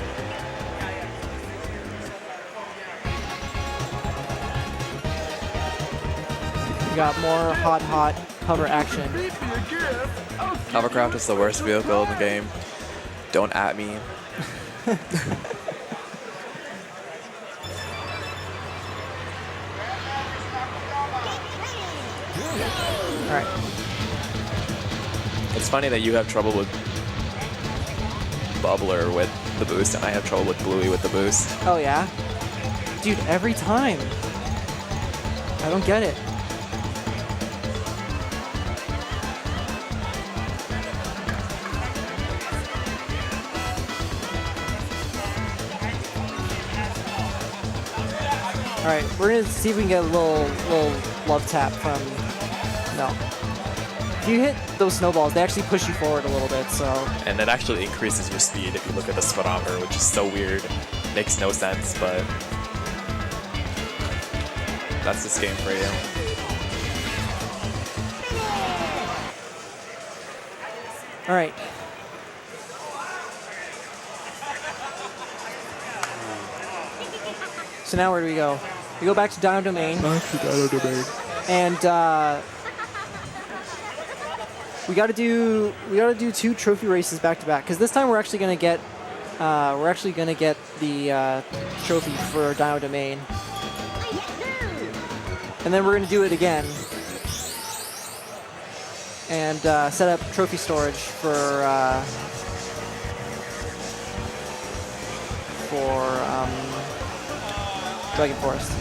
We got more hot hover action. Hovercraft is the worst vehicle in the game. Don't at me. All right. It's funny that you have trouble with Bubbler with the boost, and I have trouble with Bluey with the boost. Oh yeah? Dude, every time. I don't get it. right, we're gonna see if we can get a little love tap from. No. If you hit those snowballs, they actually push you forward a little bit. So. And it actually increases your speed if you look at the speedometer, which is so weird. Makes no sense, but that's this game for you. All right. So now where do we go? We go back to Dino Domain. And we gotta do 2 trophy races back to back because this time we're actually gonna get the trophy for Dino Domain, and then we're gonna do it again and set up trophy storage for Dragon Forest.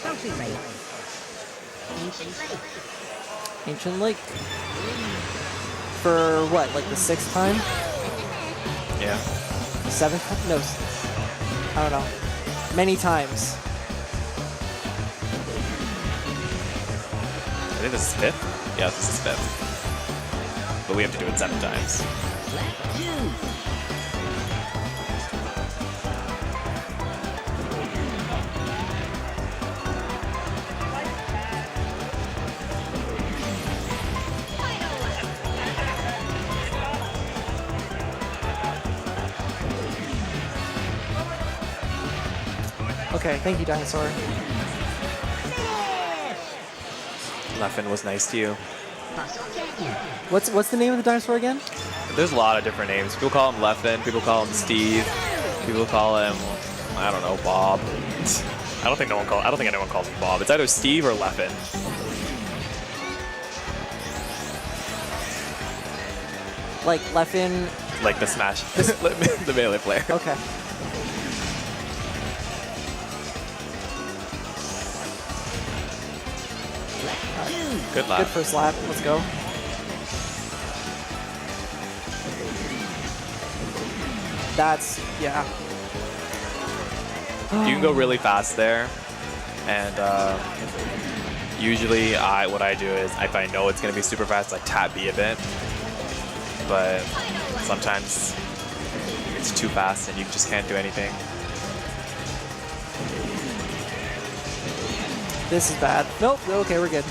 Trophy race. Ancient Lake. For what, like the 6th time? Yeah. 7th time? No, I don't know. Many times. I think this is 5th? Yeah, this is 5th. But we have to do it 7 times. Okay, thank you, Dinosaur. Leffen was nice to you. What's the name of the dinosaur again? There's a lot of different names. People call him Leffen, people call him Steve, people call him, I don't know, Bob. I don't think anyone calls him Bob. It's either Steve or Leffen. Like Leffen? Like the Smash, the Melee player. Okay. Good lap. Good first lap. Let's go. That's, yeah. You can go really fast there, and usually what I do is if I know it's going to be super fast, I tap B a bit, but sometimes it's too fast and you just can't do anything. This is bad. Nope, okay, we're good.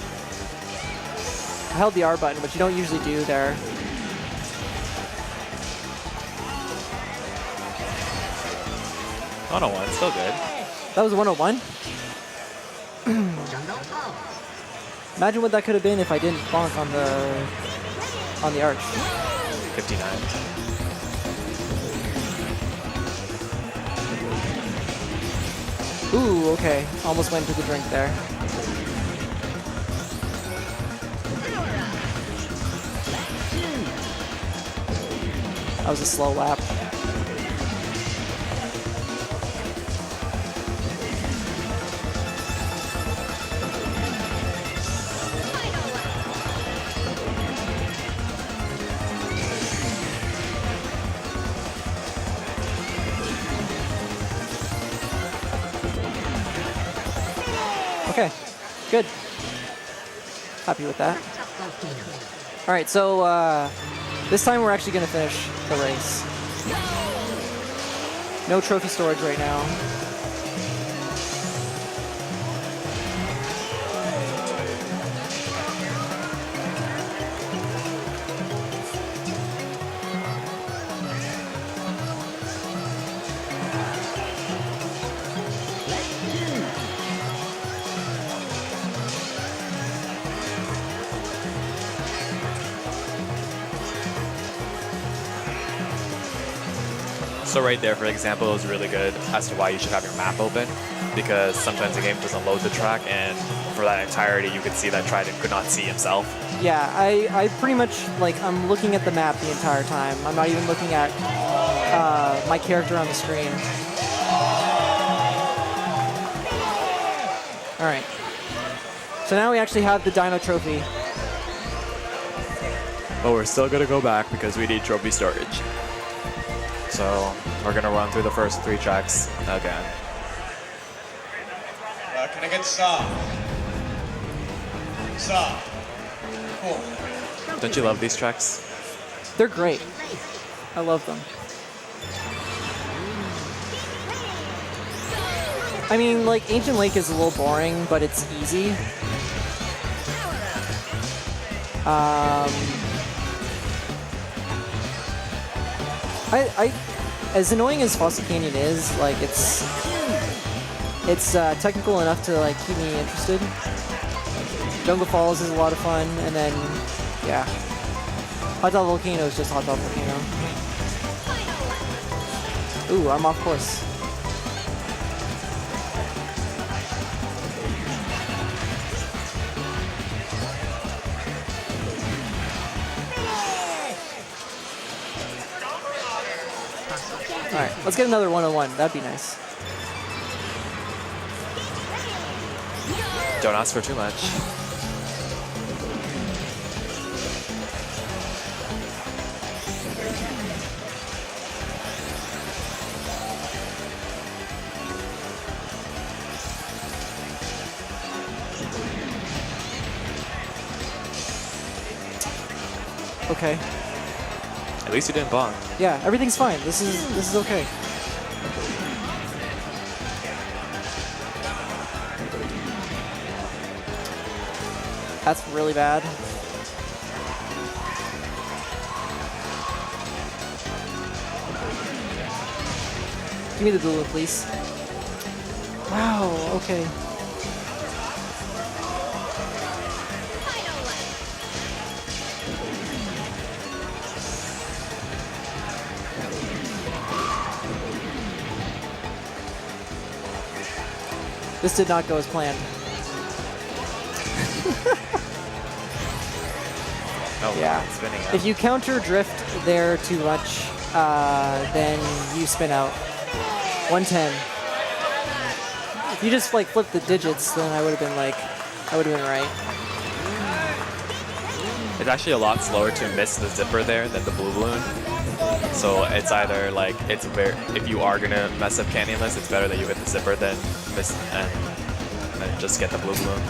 I held the R button, which you don't usually do there. Oh no, it's still good. That was 101? Imagine what that could have been if I didn't bonk on the arch. 59. Ooh, okay. Almost went to the drink there. That was a slow lap. Okay, good. Happy with that. All right, so this time we're actually going to finish the race. No trophy storage right now. So right there, for example, is really good as to why you should have your map open, because sometimes the game doesn't load the track, and for that entirety, you could see that Trident could not see himself. Yeah, I pretty much, like, I'm looking at the map the entire time. I'm not even looking at my character on the screen. All right. So now we actually have the Dino Trophy. But we're still gonna go back because we need trophy storage. So we're gonna run through the first 3 tracks again. Can I get soft? Soft. Cool. Don't you love these tracks? They're great. I love them. I mean, like, Ancient Lake is a little boring, but it's easy. As annoying as Fossil Canyon is, like, it's technical enough to, like, keep me interested. Jungle Falls is a lot of fun, and then, yeah. Hot Dog Volcano is just Hot Dog Volcano. Ooh, I'm off course. Alright, let's get another 101. That'd be nice. Don't ask for too much. Okay. At least you didn't bonk. Yeah, everything's fine. This is okay. That's really bad. Give me the blue, please. Wow, okay. This did not go as planned. Oh, Yeah. it's spinning out. If you counter drift there too much, then you spin out. 110. If you just like flip the digits, then I would have been like, I would have been right. It's actually a lot slower to miss the zipper there than the blue balloon. So it's either like, if you are gonna mess up Canyonless, it's better that you hit the zipper than miss and just get the blue balloon.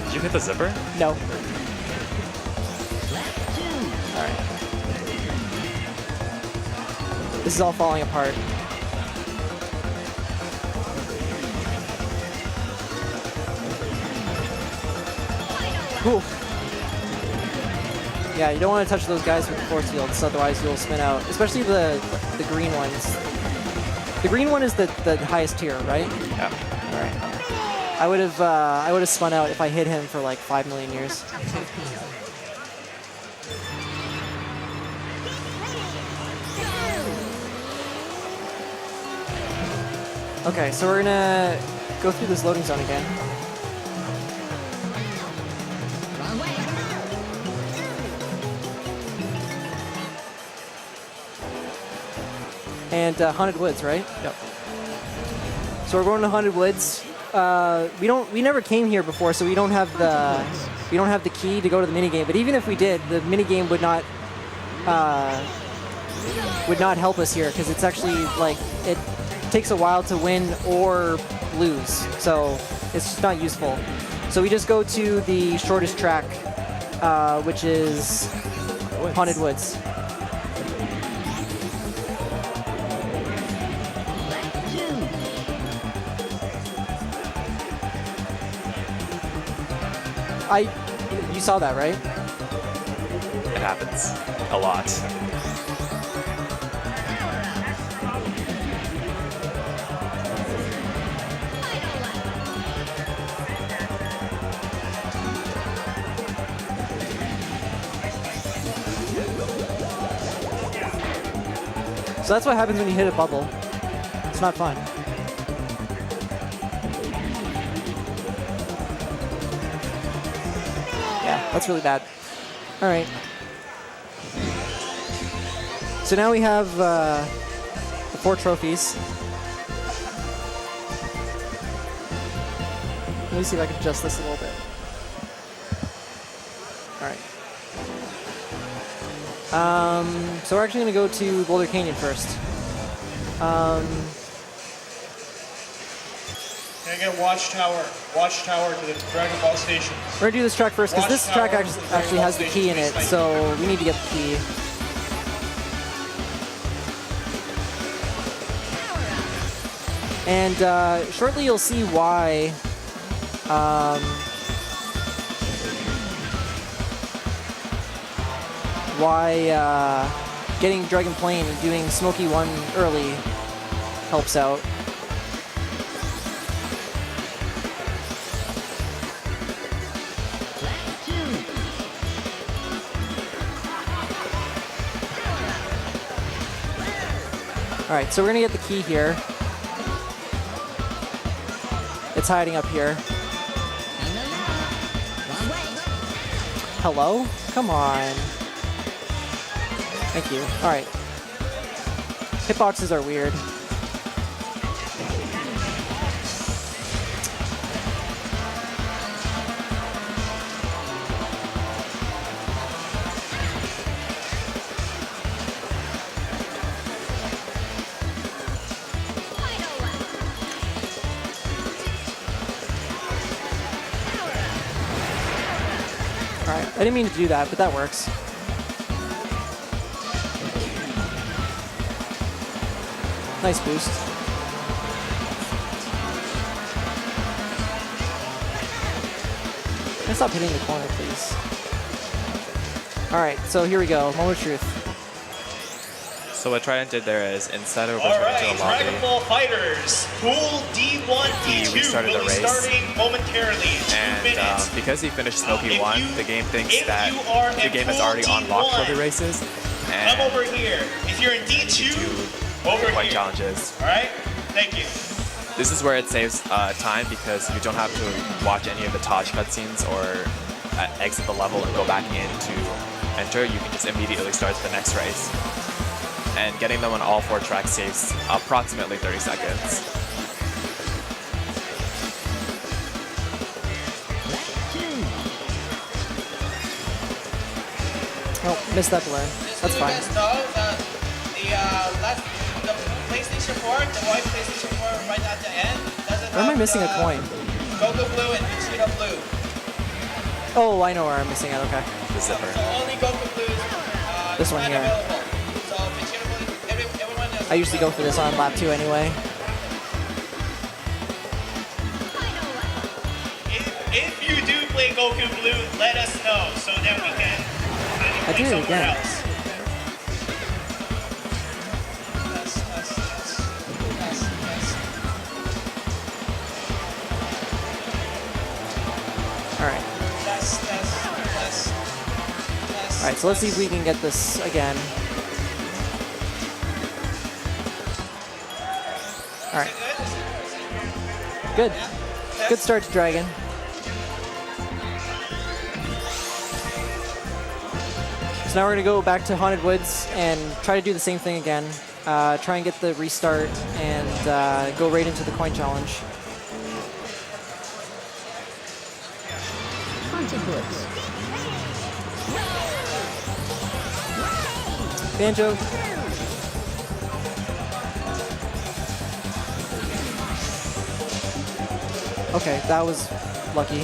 Did you hit the zipper? No. Alright. This is all falling apart. Cool. Yeah, you don't want to touch those guys with the force fields, otherwise you'll spin out. Especially the green ones. The green one is the highest tier, right? Yeah. All right. I would have spun out if I hit him for like 5 million years. Okay, so we're gonna go through this loading zone again. And Haunted Woods, right? Yep. So we're going to Haunted Woods. We never came here before, so we don't have the key to go to the minigame. But even if we did, the minigame would not help us here because it's actually like it takes a while to win or lose, so it's just not useful. So we just go to the shortest track, which is Haunted Woods. You saw that, right? It happens a lot. So that's what happens when you hit a bubble. It's not fun. Yeah, that's really bad. All right. So now we have the 4 trophies. Let me see if I can adjust this a little bit. All right. So we're actually going to go to Boulder Canyon first. Can I get Watchtower? Watchtower to the Dragon Ball Station. We're going to do this track first because this track actually has the key in it, so we need to get the key. And shortly you'll see why getting Dragon Plane and doing Smoky 1 early helps out. Alright, so we're gonna get the key here. It's hiding up here. Hello? Come on. Thank you. Alright. Hitboxes are weird. Alright, I didn't mean to do that, but that works. Nice boost. Can I stop hitting the corner, please? Alright, so here we go. Moment of truth. So what Trident did there is, instead of All returning right, to the lobby, Dragon Ball Fighters, Pool D1, D2 restarted will the be race. starting momentarily. 2 and minutes. because he finished Smoky If 1, you- the game thinks if that you are the in game is Pool already unlocked for D1, the races, Come and over here. If you're in D2, over white here. challenges. All right? Thank you. This is where it saves time because you don't have to watch any of the Taj cutscenes or exit the level and go back in to enter. You can just immediately start the next race. And getting them on all 4 tracks saves approximately 30 seconds. Oh, missed that balloon. That's fine. Just so you guys know, the PlayStation 4, the white PlayStation 4 right at the end, doesn't Where am I have missing a the coin? Goku Blue and Vegeta Blue. Oh, I know where I'm missing it. Okay. The zipper. So only Goku Blue is This one here. available. So Vegeta Blue, everyone else. I usually go for this on lap 2 anyway. If you do play Goku Blue, let us know so that we can I play did it somewhere again. else. Yes. Alright. Yes. Alright, so let's see if we can get this again. Alright. Good. Good start to Dragon. So now we're going to go back to Haunted Woods and try to do the same thing again. Try and get the restart and go right into the coin challenge. Haunted Woods. Banjo. Okay, that was lucky.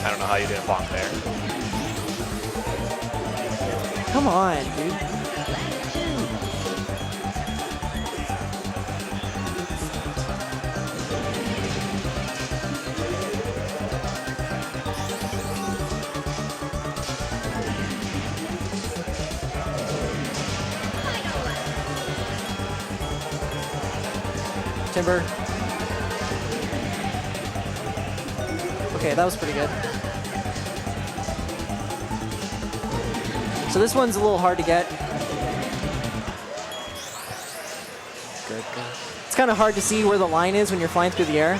I don't know how you didn't bonk there. Come on, dude. Timber. Okay, that was pretty good. So this one's a little hard to get. Good. It's kind of hard to see where the line is when you're flying through the air.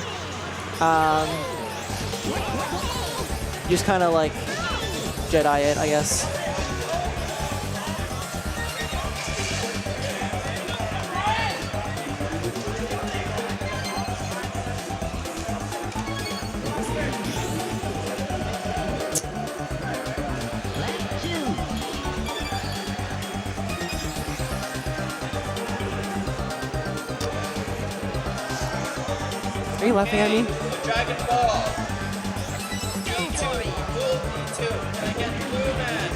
You just kind of like Jedi it, I guess. Are you laughing at me? Dragon Ball. D2. Blue D2. And again, Blue Man.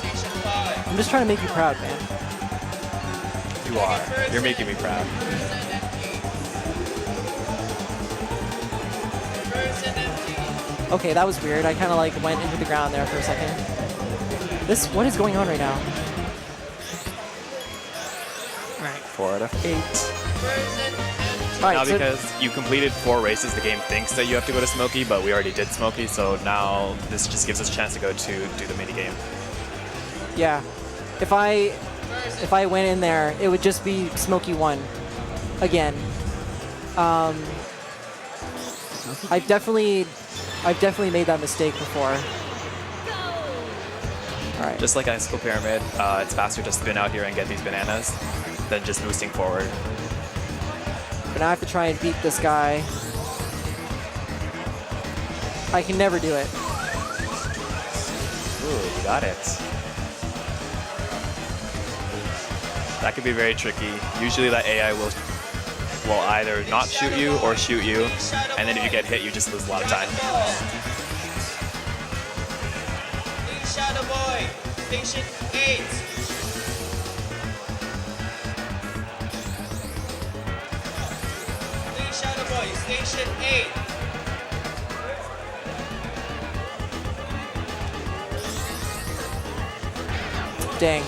Station 5. I'm just trying to make you proud, man. You are. You're making me proud. Person empty. Okay, that was weird. I kind of like went into the ground there for a second. What is going on right now? Alright. 4 out of 8. Person empty. Alright, Now so because you completed 4 races, the game thinks that you have to go to Smokey, but we already did Smokey, so now this just gives us a chance to go to do the mini game. yeah, if I went in there, it would just be Smokey 1 again. I've definitely made that mistake before. All right. Just like Icicle Pyramid, it's faster to spin out here and get these bananas than just boosting forward. But now I have to try and beat this guy. I can never do it. Ooh, you got it. That could be very tricky. Usually that AI will either not shoot you or shoot you, and then if you get hit, you just lose a lot of time. Lead Shadow Boy. Station 8. Lead Shadow Boy. Station 8. Dang.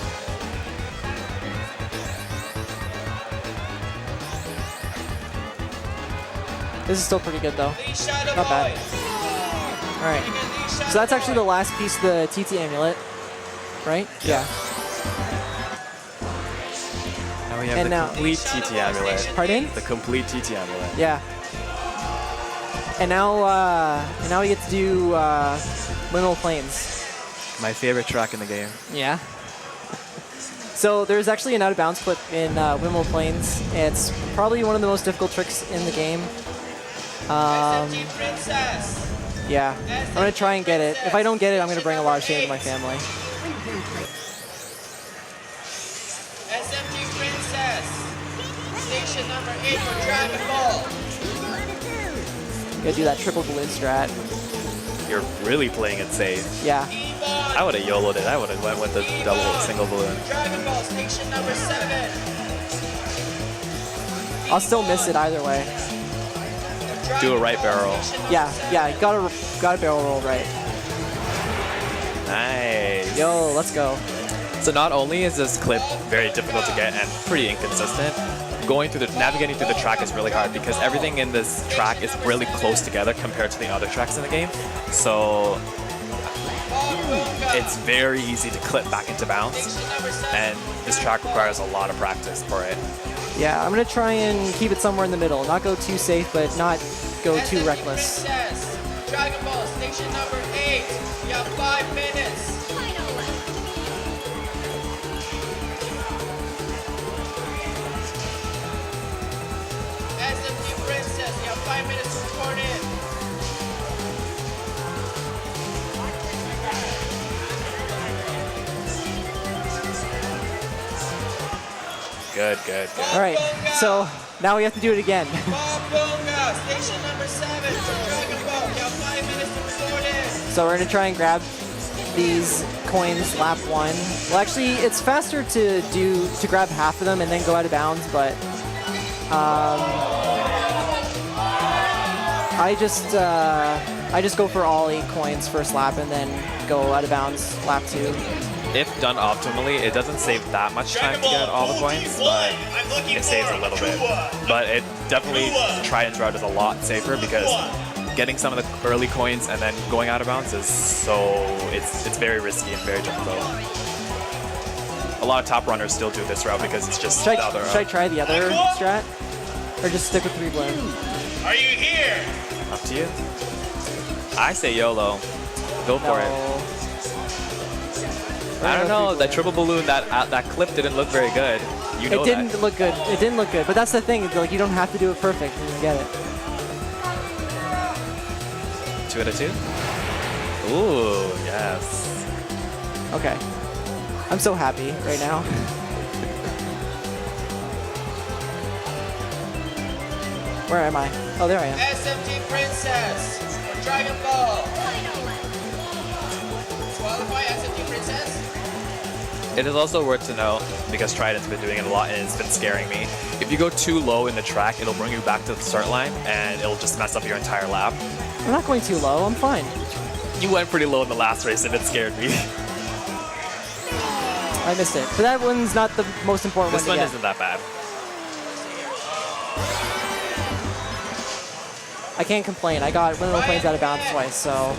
This is still pretty good though. Lead Shadow Not bad. Boy. All right. Lead Shadow So that's actually the Boy. last piece of the TT amulet, right? Yeah. Now we have And the now- complete TT amulet. Pardon? The complete TT amulet. Yeah. And now we get to do Liminal Plains. My favorite track in the game. Yeah. So there's actually an out of bounds clip in Liminal Plains. It's probably one of the most difficult tricks in the game. SMG Princess. Yeah. I'm gonna try and get it. If I don't get it, I'm gonna bring a lot of shame to my family. SMG Princess. Station number 8 for Dragon Ball. Gotta do that triple balloon strat. You're really playing it safe. Yeah. Ebon. I would have YOLO'd it. I would have went with the double single balloon. Dragon Ball. Station number 7. I'll still miss it either way. Do a right barrel. Yeah. Gotta barrel roll right. Nice. Yo, let's go. So not only is this clip very difficult to get and pretty inconsistent, navigating through the track is really hard because everything in this track is really close together compared to the other tracks in the game. So it's very easy to clip back into bounds, and this track requires a lot of practice for it. Yeah, I'm gonna try and keep it somewhere in the middle. Not go too safe, but not go too SMG reckless. Princess. Dragon Ball. Station number 8. You have 5 minutes. SMG Princess. You have 5 minutes to report in. Good, good, good. All right, so now we have to do it again. Bonga. Station number 7 for Dragon Ball. You have 5 minutes to report in. So we're gonna try and grab these coins lap 1. Well, actually, it's faster to grab half of them and then go out of bounds, but I just go for all 8 coins first lap and then go out of bounds lap 2. If done optimally, it doesn't save that much time to get all the coins, but it saves a little bit. But it definitely, Tridenttail route is a lot safer because getting some of the early coins and then going out of bounds is it's very risky and very difficult. A lot of top runners still do this route because it's just Should the other I route. try the other strat? Or just stick with 3 balloon? Are you here? Up to you. I say YOLO. Go for it. I don't know, that triple balloon, that clip didn't look very good. You know It didn't look good. It didn't look good, but that's the thing. Like, you don't have to do it perfect and you get it. 2 out of 2? Ooh, yes. Okay. I'm so happy right now. Where am I? Oh, there I am. SMT Princess for Dragon Ball. Qualify SMT Princess. It is also worth to know, because Trident's been doing it a lot and it's been scaring me. If you go too low in the track, it'll bring you back to the start line and it'll just mess up your entire lap. I'm not going too low. I'm fine. You went pretty low in the last race and it scared me. I missed it. But that one's not the most important This one one to get. isn't that bad. I can't complain. I got one of the planes out of bounds twice, so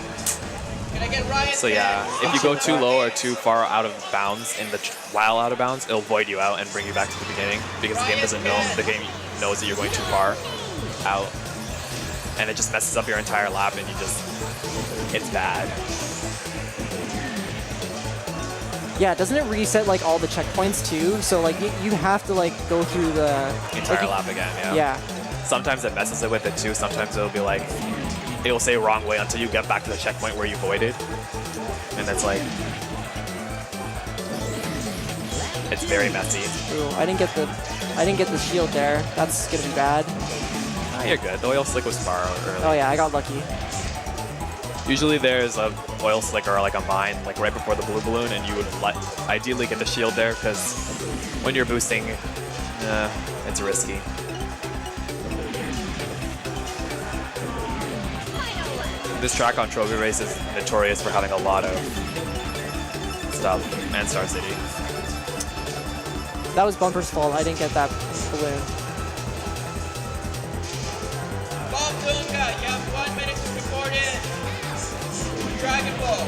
Can I get Ryan? So yeah, if you go too low or too far out of bounds in the while out of bounds, it'll void you out and bring you back to the beginning because the game doesn't know, the game knows that you're going too far out, and it just messes up your entire lap and you just, it's bad. yeah, doesn't it reset like all the checkpoints too? So like you have to like go through the Entire like, lap again, yeah. Yeah. Sometimes it messes it with it too. Sometimes it'll be like, it'll say wrong way until you get back to the checkpoint where you voided. And it's like, it's very messy. Ooh, I didn't get the shield there. That's gonna be bad. Ah, you're good. The oil slick was far early. Oh yeah, I got lucky. Usually there's a oil slick or like a mine like right before the blue balloon, and you would ideally get the shield there because when you're boosting, it's risky. This track on Trophy Race is notorious for having a lot of stuff, and Star City. That was Bumper's fault. I didn't get that balloon. Bob Dunga, you have 1 minute to record in. Dragon Ball.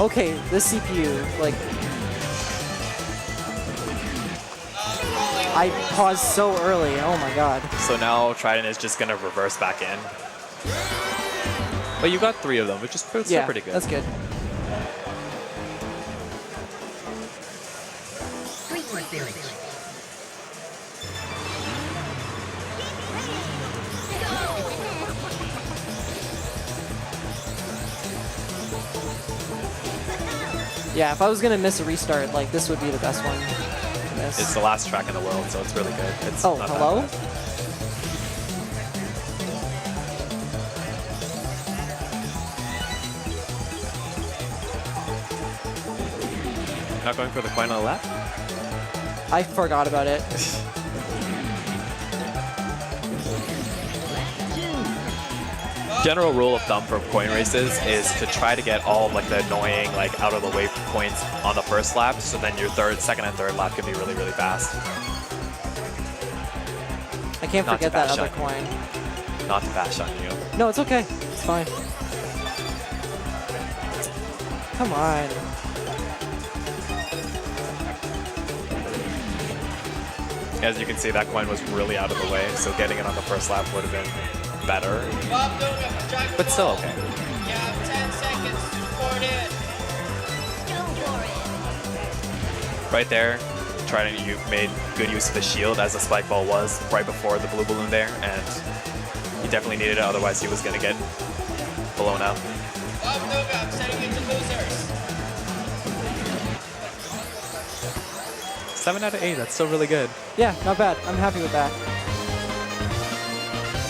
Okay, this CPU, like, I paused so early. Oh my god. So now Trident is just gonna reverse back in. But you got 3 of them, which is still Yeah, pretty good. that's good. Streetwear Village. Yeah, if I was gonna miss a restart, like this would be the best one to miss. It's the last track in the world, so it's really good. It's Oh, not that hello? bad. Not going for the coin on the left? I forgot about it. General rule of thumb for coin races is to try to get all of like the annoying, like out of the way points on the first lap, so then your second and third lap can be really, really fast. I can't Not to forget that bash other on coin. Not to bash on you. No, it's okay. It's fine. Come on. As you can see, that coin was really out of the way, so getting it on the first lap would have been better, Bob Dunga for Dragon but Ball. still okay. You have 10 seconds to record in. Right there, Trident, you made good use of the shield as the spike ball was right before the blue balloon there, and he definitely needed it, otherwise he was going to get blown up. Bob Dunga, I'm sending you to losers. 7 out of 8, that's still really good. Yeah, not bad. I'm happy with that.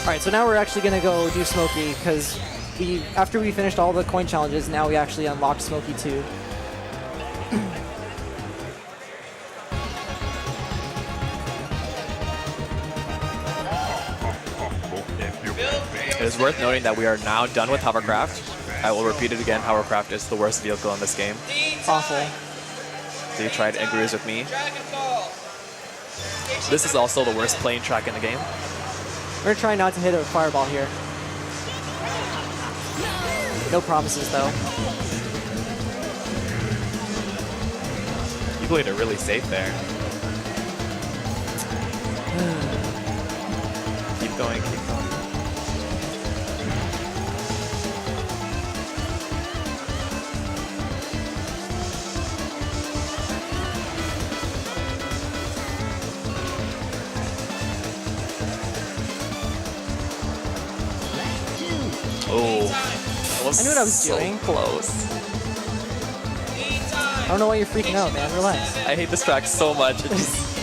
All right, so now we're actually gonna go do Smokey because after we finished all the coin challenges, now we actually unlocked Smokey 2. It is worth noting that we are now done with hovercraft. I will repeat it again, hovercraft is the worst vehicle in this game. Awful. So you tried agrees with me. Dragon Ball. This is also the worst plane track in the game. We're gonna try not to hit a fireball here. No promises though. You played it really safe there. Keep going, keep going. Oh, that was I knew what I was so doing. close. I don't know why you're freaking out, man. Relax. I hate this track so much. It just,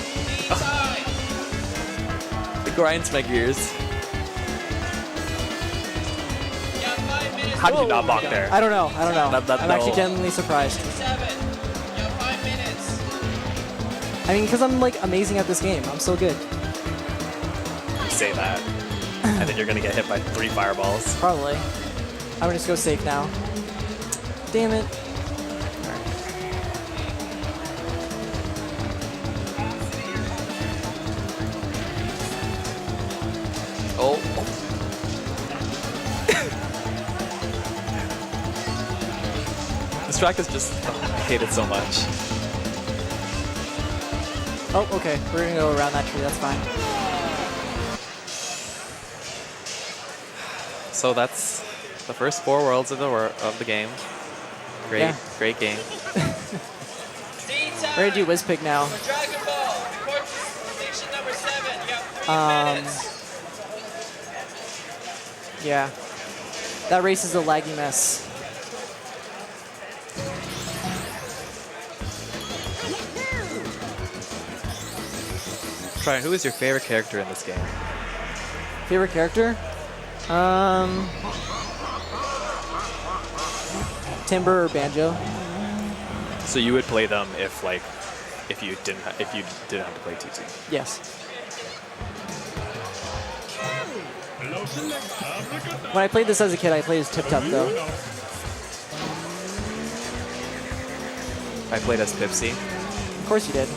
the grinds my gears. You have 5 minutes. How did you not block there? I don't know. I don't know. That- I'm no. actually genuinely surprised. 7. You have 5 minutes. I mean, because I'm like amazing at this game. I'm so good. You say that, and then you're gonna get hit by 3 fireballs. Probably. I'm gonna just go safe now. Damn it. Oh. This track is just I hate it so much. Oh, okay. We're gonna go around that tree. That's fine. So that's the first 4 worlds of the game. Great, Yeah. great game. We're gonna do Wizpig now. For Dragon Ball, report to station number 7. You have 3 minutes. Yeah. That race is a laggy mess. Try, who is your favorite character in this game? Favorite character? Timber or Banjo? So you would play them if you didn't have to play TT. Yes. When I played this as a kid, I played as Tip Tup though. I played as Pipsy. Of course you did.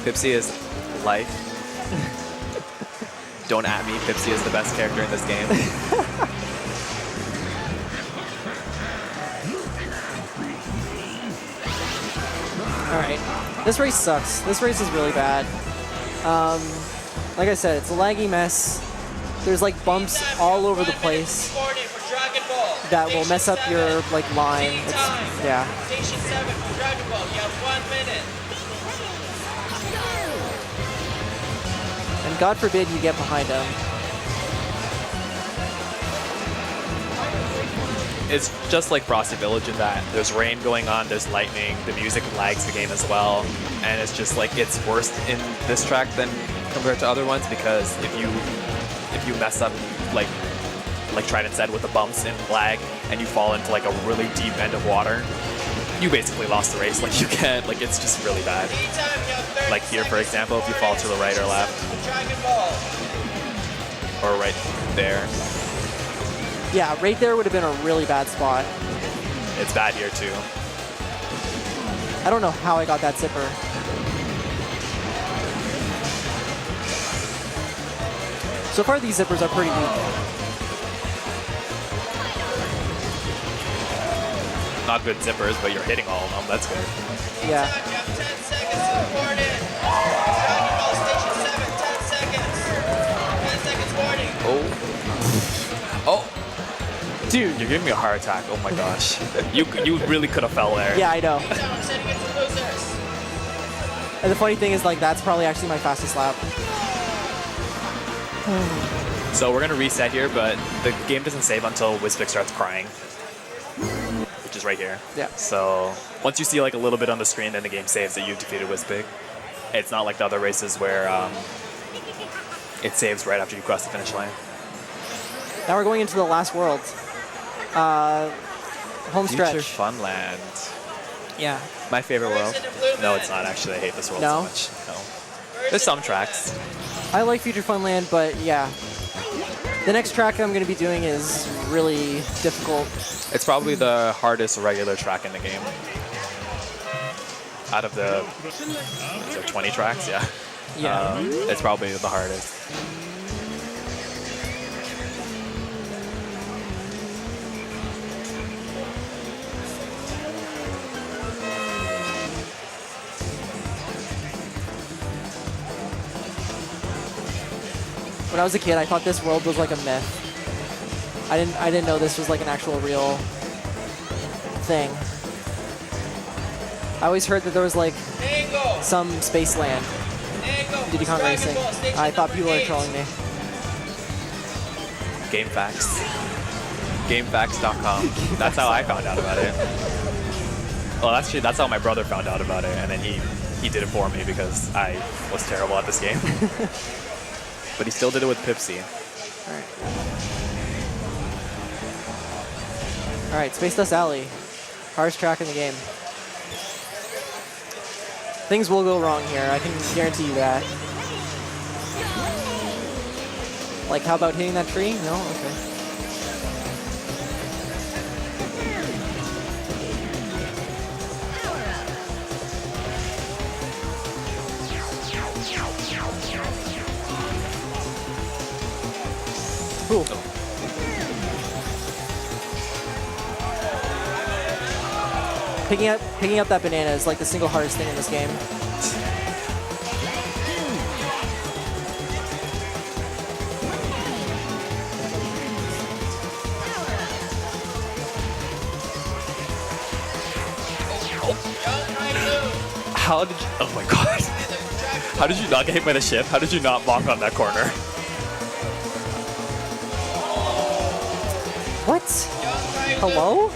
Pipsy is life. Don't at me. Pipsy is the best character in this game. Alright. This race sucks. This race is really bad. Like I said, it's a laggy mess. There's like bumps all over the place that will mess up your like line. It's, yeah. Station 7 for Dragon Ball. You have 1 minute. And God forbid you get behind him. It's just like Frosty Village in that there's rain going on, there's lightning, the music lags the game as well, and it's just like it's worse in this track than compared to other ones because if you mess up like Trident said with the bumps and lag and you fall into like a really deep end of water, you basically lost the race. Like you can't, like it's just really bad. Meantime, you have 30 Like here, for seconds example, if you fall to the right or left, for Dragon Ball. or right there, Yeah, right there would have been a really bad spot. it's bad here too. I don't know how I got that zipper. So far, these zippers are pretty weak. Not good zippers, but you're hitting all of them. That's good. Yeah. Meantime, you have 10 seconds to report in. Dragon Ball Station 7, 10 seconds. 10 seconds warning. Oh. Dude, you're giving me a heart attack. Oh my gosh. You really could have fell there. Yeah, I know. Meantime, I'm setting it to losers. And the funny thing is, like, that's probably actually my fastest lap. So we're gonna reset here, but the game doesn't save until Wizpig starts crying, which is right here. Yeah. So once you see like a little bit on the screen, then the game saves that you've defeated Wizpig. It's not like the other races where it saves right after you cross the finish line. Now we're going into the last world. Home Future stretch. Funland. Yeah. My favorite world. No, it's not actually. I hate this world No? so much. No. There's some tracks. I like Future Funland, but yeah. The next track I'm going to be doing is really difficult. It's probably the hardest regular track in the game. Out of the 20 tracks, yeah. Yeah. It's probably the hardest. When I was a kid, I thought this world was like a myth. I didn't know this was like an actual real thing. I always heard that there was like Angle. some space land Angle. in Diddy Kong Dragon Racing. Ball Station I thought number people were 8. trolling me. Game Facts. GameFacts.com. That's how I found out about it. Well, actually, that's how my brother found out about it, and then he did it for me because I was terrible at this game. but he still did it with Pipsy. All right, Space Dust Alley. Hardest track in the game. Things will go wrong here, I can guarantee you that. Like, how about hitting that tree? No? Okay. Cool. Picking up that banana is like the single hardest thing in this game. How did you, oh my god. How did you not get hit by the ship? How did you not bonk on that corner? What? Hello?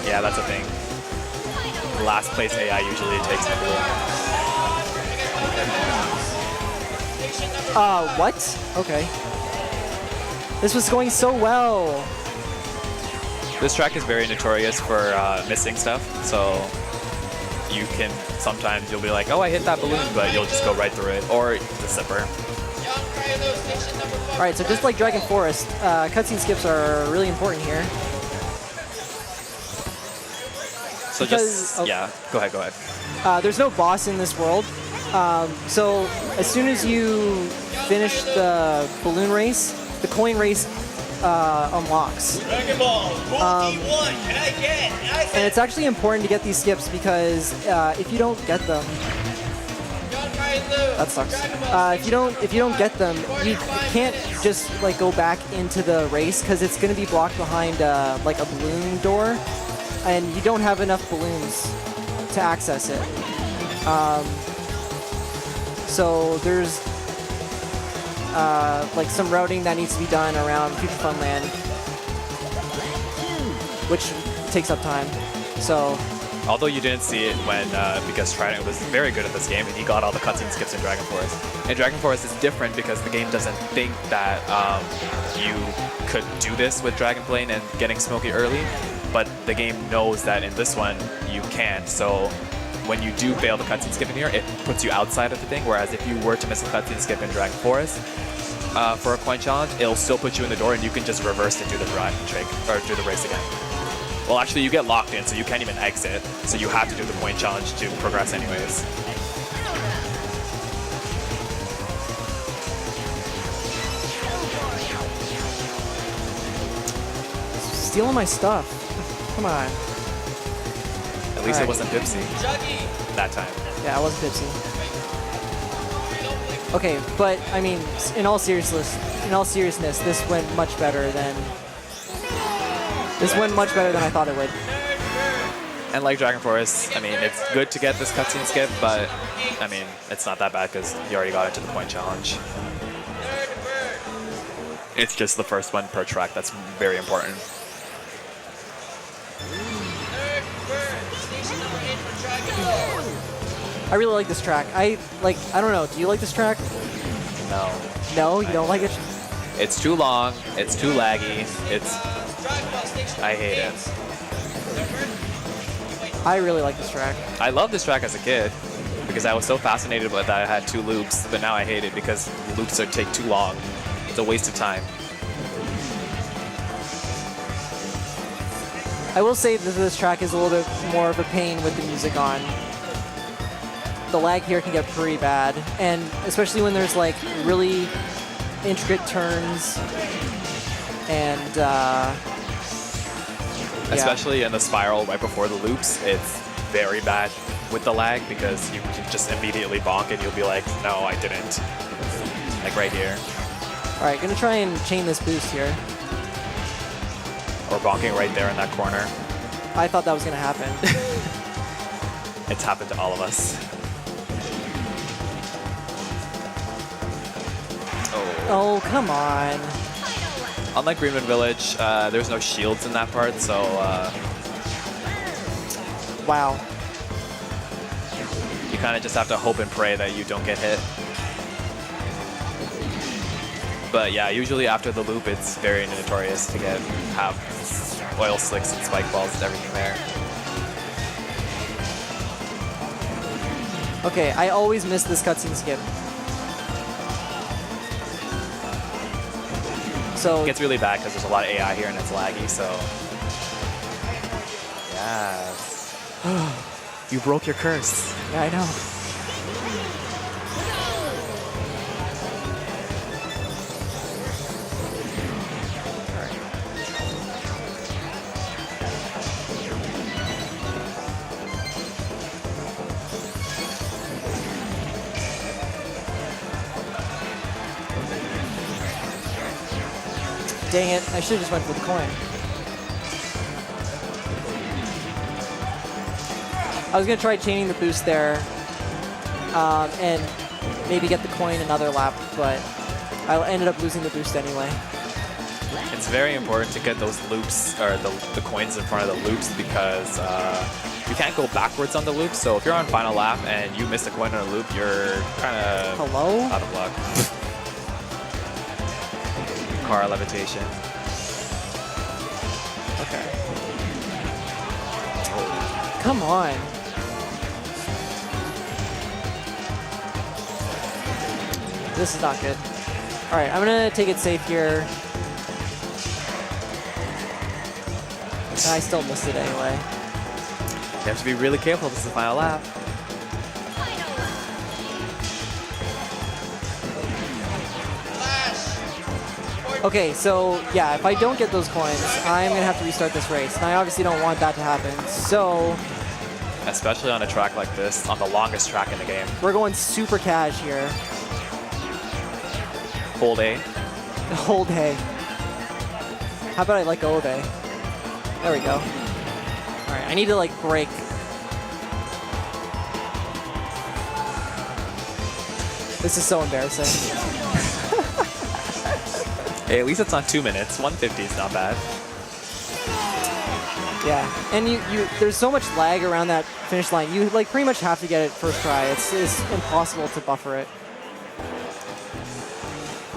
Yeah, that's a thing. Last place AI usually takes the pool. What? Okay. This was going so well. This track is very notorious for missing stuff, so you can, sometimes you'll be like, oh, I hit that balloon, but you'll just go right through it, or the zipper. All right, so just like Dragon Forest, cutscene skips are really important here. So just, yeah, go ahead. There's no boss in this world, so as soon as you finish the balloon race, the coin race unlocks. Dragon Ball, Multi 1, can I get? And it's actually important to get these skips because if you don't get them, that sucks. If you don't get them, you can't just like go back into the race because it's going to be blocked behind like a balloon door, and you don't have enough balloons to access it. So there's like some routing that needs to be done around Future Funland, which takes up time. So, although you didn't see it when, because Trident was very good at this game and he got all the cutscene skips in Dragon Forest. And Dragon Forest is different because the game doesn't think that you could do this with Dragon Plane and getting Smoky early, but the game knows that in this one you can't. So when you do fail the cutscene skip in here, it puts you outside of the thing, whereas if you were to miss a cutscene skip in Dragon Forest for a coin challenge, it'll still put you in the door and you can just reverse and do the trick, or do the race again. Well, actually, you get locked in, so you can't even exit, so you have to do the coin challenge to progress anyways. stealing my stuff. Come on. At least it wasn't Dipsy that time. Yeah, I wasn't Dipsy. Okay, but I mean, in all seriousness, this went much better than I thought it would. And like Dragon Forest, I mean, it's good to get this cutscene skip, but I mean, it's not that bad because you already got into the point challenge. It's just the first one per track that's very important. I really like this track. I don't know. Do you like this track? No. No, you don't like it? It's too long. It's too laggy. I hate it. I really like this track. I loved this track as a kid because I was so fascinated with that I had 2 loops, but now I hate it because loops take too long. It's a waste of time. I will say that this track is a little bit more of a pain with the music on. The lag here can get pretty bad, and especially when there's like really intricate turns and especially in the spiral right before the loops, it's very bad with the lag because you can just immediately bonk and you'll be like, no, I didn't. Like right here. All right, gonna try and chain this boost here. Or bonking right there in that corner. I thought that was gonna happen. It's happened to all of us. Oh, come on. Unlike Greenwood Village, there's no shields in that part, so wow. You kind of just have to hope and pray that you don't get hit. But yeah, usually after the loop, it's very notorious to have oil slicks and spike balls and everything there. Okay, I always miss this cutscene skip. So It gets really bad because there's a lot of AI here and it's laggy, so... Yes. You broke your curse. yeah, I know. Dang it, I should have just went for the coin. I was going to try chaining the boost there and maybe get the coin another lap, but I ended up losing the boost anyway. It's very important to get those loops, or the coins in front of the loops, because you can't go backwards on the loop. So if you're on final lap and you miss a coin on a loop, you're kind of out of luck. Car levitation. Okay. Come on. This is not good. All right, I'm gonna take it safe here. I still missed it anyway. You have to be really careful. This is the final lap. Okay, so yeah, if I don't get those coins, I'm gonna have to restart this race. And I obviously don't want that to happen. So Especially on a track like this, on the longest track in the game. we're going super cash here. Hold A. Hold A. How about I let go of A? There we go. All right, I need to like break. This is so embarrassing. Hey, at least it's on 2 minutes. 150 is not bad. Yeah, and there's so much lag around that finish line. You like pretty much have to get it first try. It's impossible to buffer it.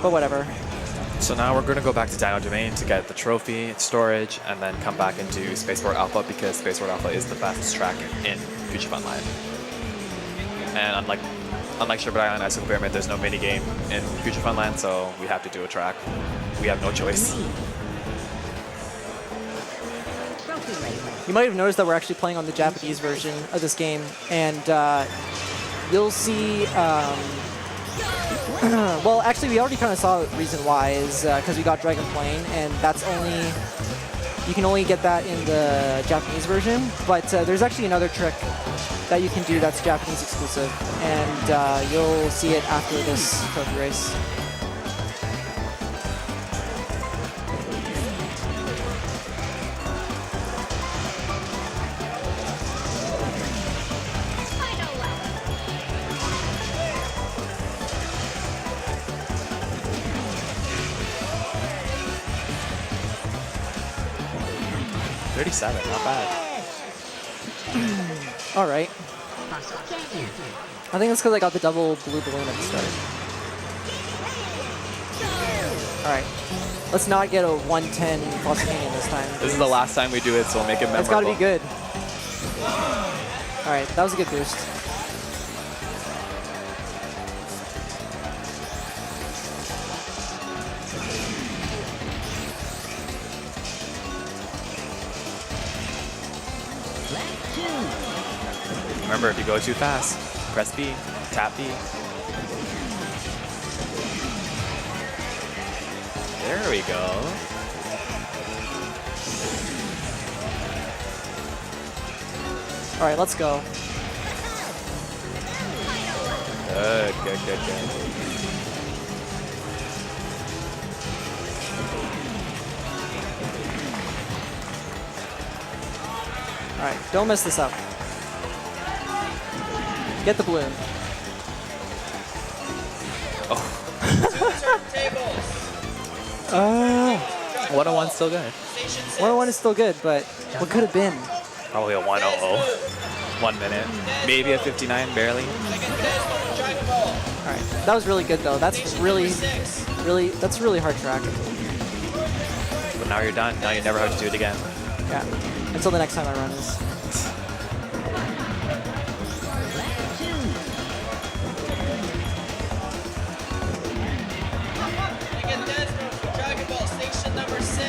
But whatever. So now we're going to go back to Dino Domain to get the trophy, storage, and then come back into Spaceport Alpha because Spaceport Alpha is the fastest track in Future Funland. And unlike Shepherd Island, Icicle Pyramid, there's no mini game in Future Funland, so we have to do a track. We have no choice. You might have noticed that we're actually playing on the Japanese version of this game, and you'll see. Well, actually, we already kind of saw the reason why is because we got Dragon Plane, and you can only get that in the Japanese version. But there's actually another trick that you can do that's Japanese exclusive, and you'll see it after this trophy race. $37, not bad. All right. I think that's because I got the double blue balloon at the start. All right. Let's not get a 110 Volcanion this time. This is the last time we do it, so we'll make it memorable. It's got to be good. All right, that was a good boost. Remember, if you go too fast, press B, tap B. There we go. All right, let's go. Good, good, good, good. All right, don't mess this up. Get the balloon. Oh. 101's still good. 101 is still good, but what could have been? Probably a 100. 1 minute. Maybe a 59, barely. Dragon Ball. All right, that was really good though. That's really hard track. But now you're done. Now you never have to do it again. Yeah, until the next time I run this. Again, Desmond from Dragon Ball, station number 6.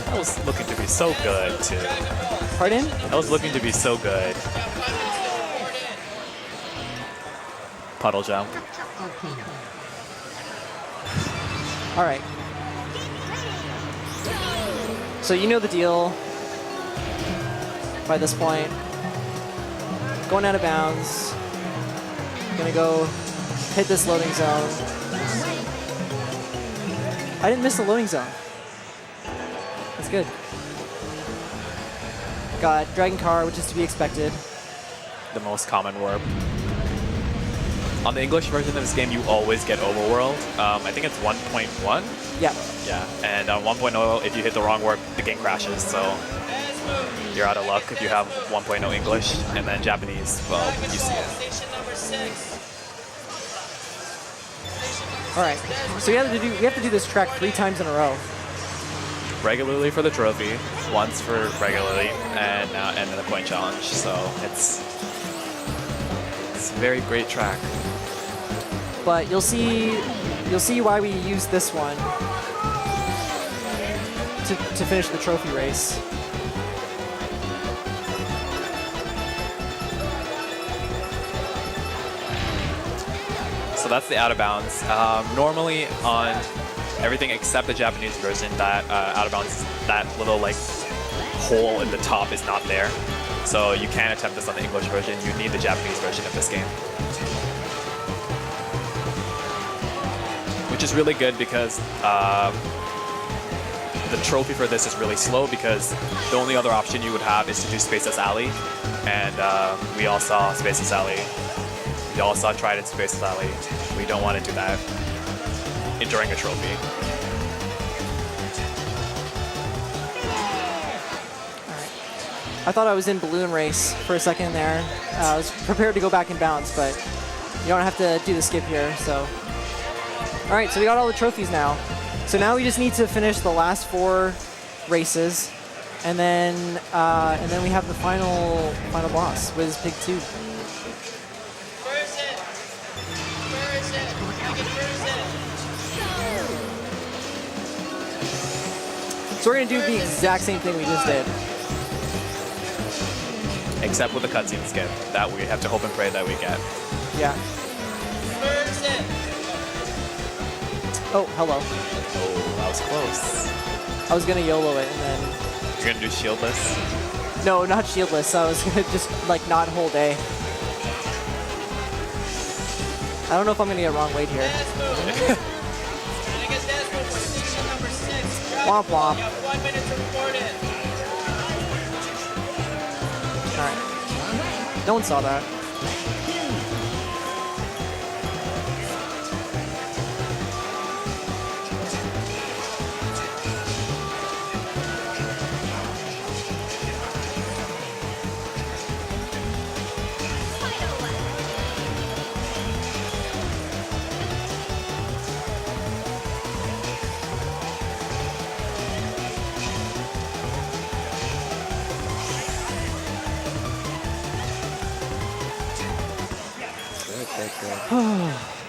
That was looking to be so good, too. Pardon? That was looking to be so good. Puddle jump. All right. So you know the deal by this point. Going out of bounds. Gonna go hit this loading zone. I didn't miss the loading zone. That's good. Got Dragon Car, which is to be expected. The most common warp. On the English version of this game, you always get overworld. I think it's 1.1. Yeah. Yeah, and on 1.0, if you hit the wrong warp, the game crashes. So you're out of luck if you have 1.0 English, and then Japanese. Well, you see it. Station number 6. All right. So we have to do this track 3 times in a row. Regularly for the trophy, once for regularly, and then the coin challenge. So it's a very great track. But you'll see why we use this one to finish the trophy race. So that's the out of bounds. Normally on everything except the Japanese version, that out of bounds, that little like hole in the top is not there. So you can't attempt this on the English version. You need the Japanese version of this game. Which is really good because the trophy for this is really slow, because the only other option you would have is to do Spaceless Alley. And we all saw Spaceless Alley. We all saw Trident Spaceless Alley. We don't want to do that during a trophy. I thought I was in balloon race for a second there. I was prepared to go back in bounds, but you don't have to do the skip here. So, all right, so we got all the trophies now. So now we just need to finish the last 4 races, and then we have the final boss, Wiz Pig 2. So we're gonna do the exact same thing we just did. Except with the cutscene skip that we have to hope and pray that we get. Yeah. Oh, hello. Oh, that was close. I was gonna YOLO it and then... You're gonna do shieldless? No, not shieldless. I was gonna just like not whole day. I don't know if I'm gonna get wrong weight here. Womp womp. Alright. No one saw that.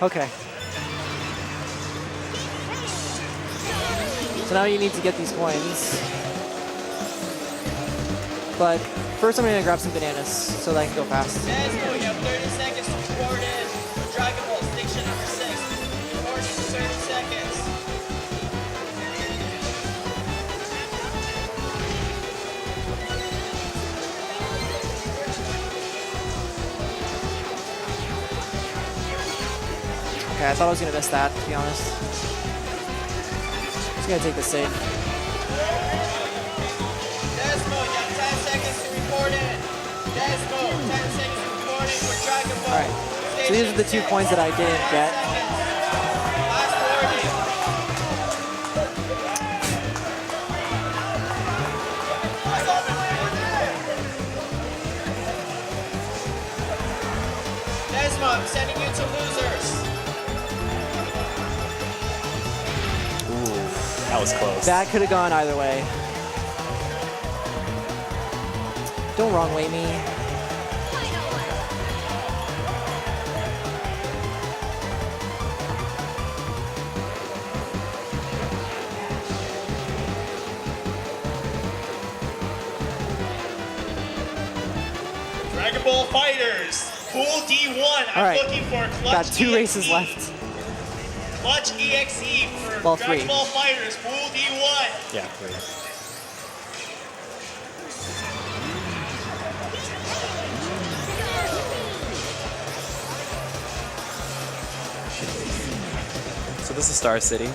Okay. So now you need to get these coins. But first I'm gonna grab some bananas so that I can go fast. You have 30 seconds to report in. Dragon Ball, station number 6. Report in 30 seconds. Okay, I thought I was gonna miss that, to be honest. Just gonna take the save. Desmo, you have 10 seconds to report in. Desmo, 10 seconds to report in for Dragon Ball. Alright. So these are the 2 coins that I didn't get. Desma, I'm sending you to losers. Ooh, that was close. That could have gone either way. Don't wrong way me. Dragon Ball Fighters, Pool D1. All I'm right. looking for Clutch Got 2 EXE. races left. Clutch EXE for Well, Dragon 3. Ball Fighters, Pool D1. Yeah, please. So this is Star City.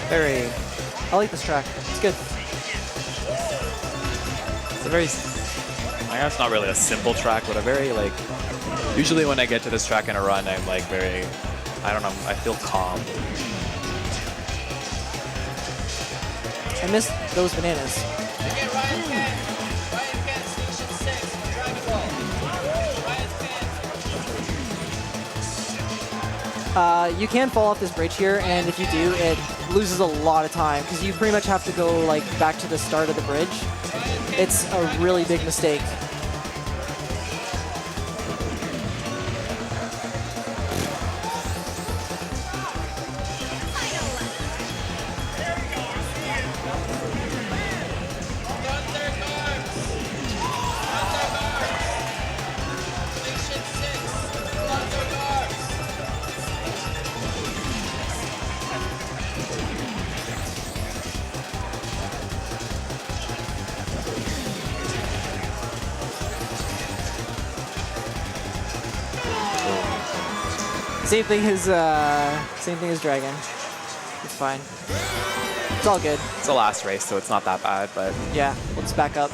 Very. I like this track. It's good. It's a very, I guess not really a simple track, but a very like, usually when I get to this track in a run, I'm like very, I don't know, I feel calm. I miss those bananas. Get Ryan Ken. Ryan Ken, Station 6 for Dragon Ball. Ryan Ken. You can fall off this bridge here, and if you do, it loses a lot of time because you pretty much have to go like back to the start of the bridge. It's a really big mistake. Thunder Guards. Thunder Guards. Station 6. Thunder Guards. Same thing as Dragon. It's fine. It's all good. It's the last race, so it's not that bad, but Yeah, let's back up.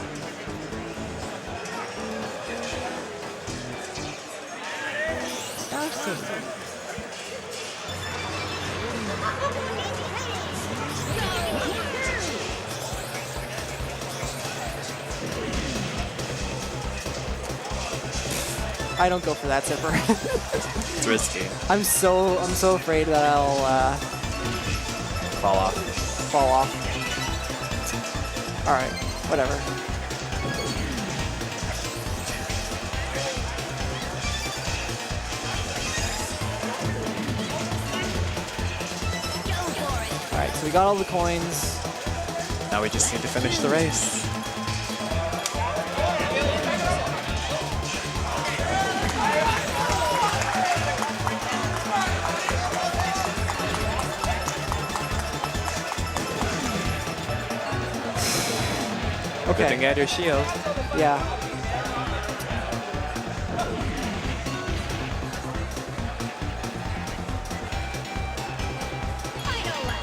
I don't go for that zipper. it's risky. I'm so afraid that I'll Fall off. fall off. All right, whatever. All right, so we got all the coins. Now we just need to finish the race. Good thing Okay. you had your shield. Yeah.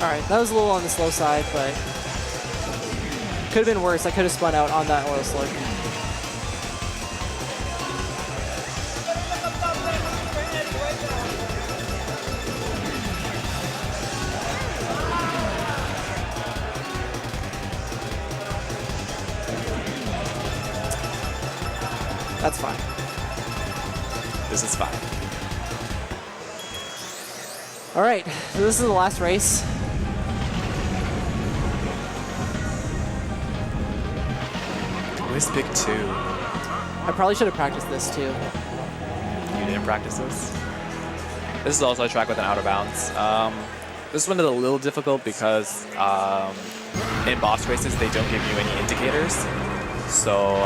All right, that was a little on the slow side, but could have been worse. I could have spun out on that oil slick. That's fine. This is fine. All right, so this is the last race. Always pick 2. I probably should have practiced this too. You didn't practice this? This is also a track with an out of bounds. This one is a little difficult because in boss races they don't give you any indicators. So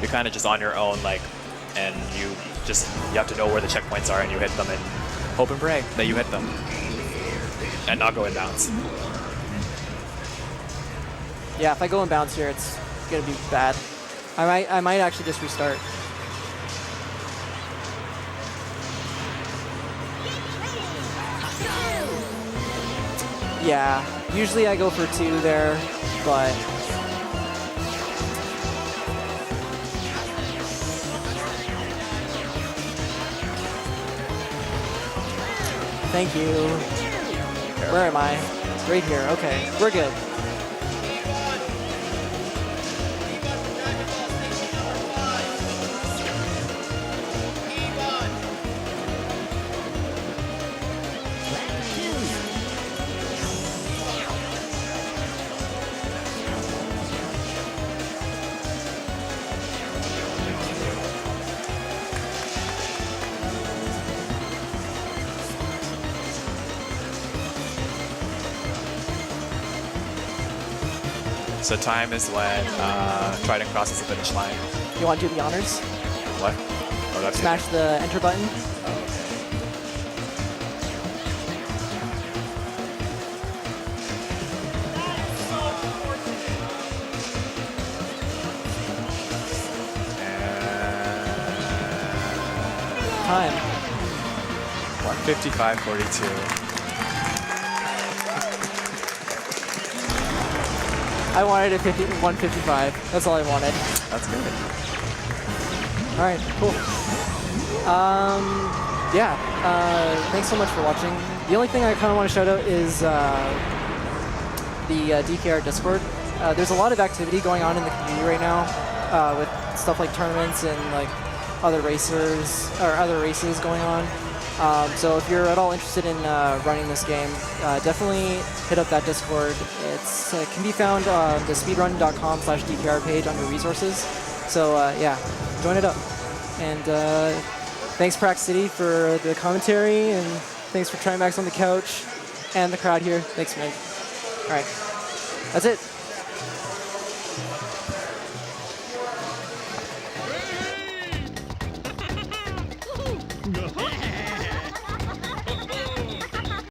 you're kind of just on your own, like, and you have to know where the checkpoints are and you hit them and hope and pray that you hit them and not go in bounds. Yeah, if I go in bounds here, it's gonna be bad. I might actually just restart. Yeah, usually I go for 2 there, but thank you. Where am I? Right here. Okay, we're good. Dragon Ball Station number 5. So time is when Trident crosses the finish line. You want to do the honors? What? Oh, that's Smash the enter button. Time. 155.42. I wanted a 155. That's all I wanted. That's good. All right, cool. Yeah, thanks so much for watching. The only thing I kind of want to shout out is the DKR Discord. There's a lot of activity going on in the community right now with stuff like tournaments and like other racers or other races going on. So if you're at all interested in running this game, definitely hit up that Discord. It can be found on the speedrun.com/DKR page under resources. So yeah, join it up. And thanks Prax City for the commentary, and thanks for Trimax on the couch and the crowd here. Thanks, man. All right, that's it.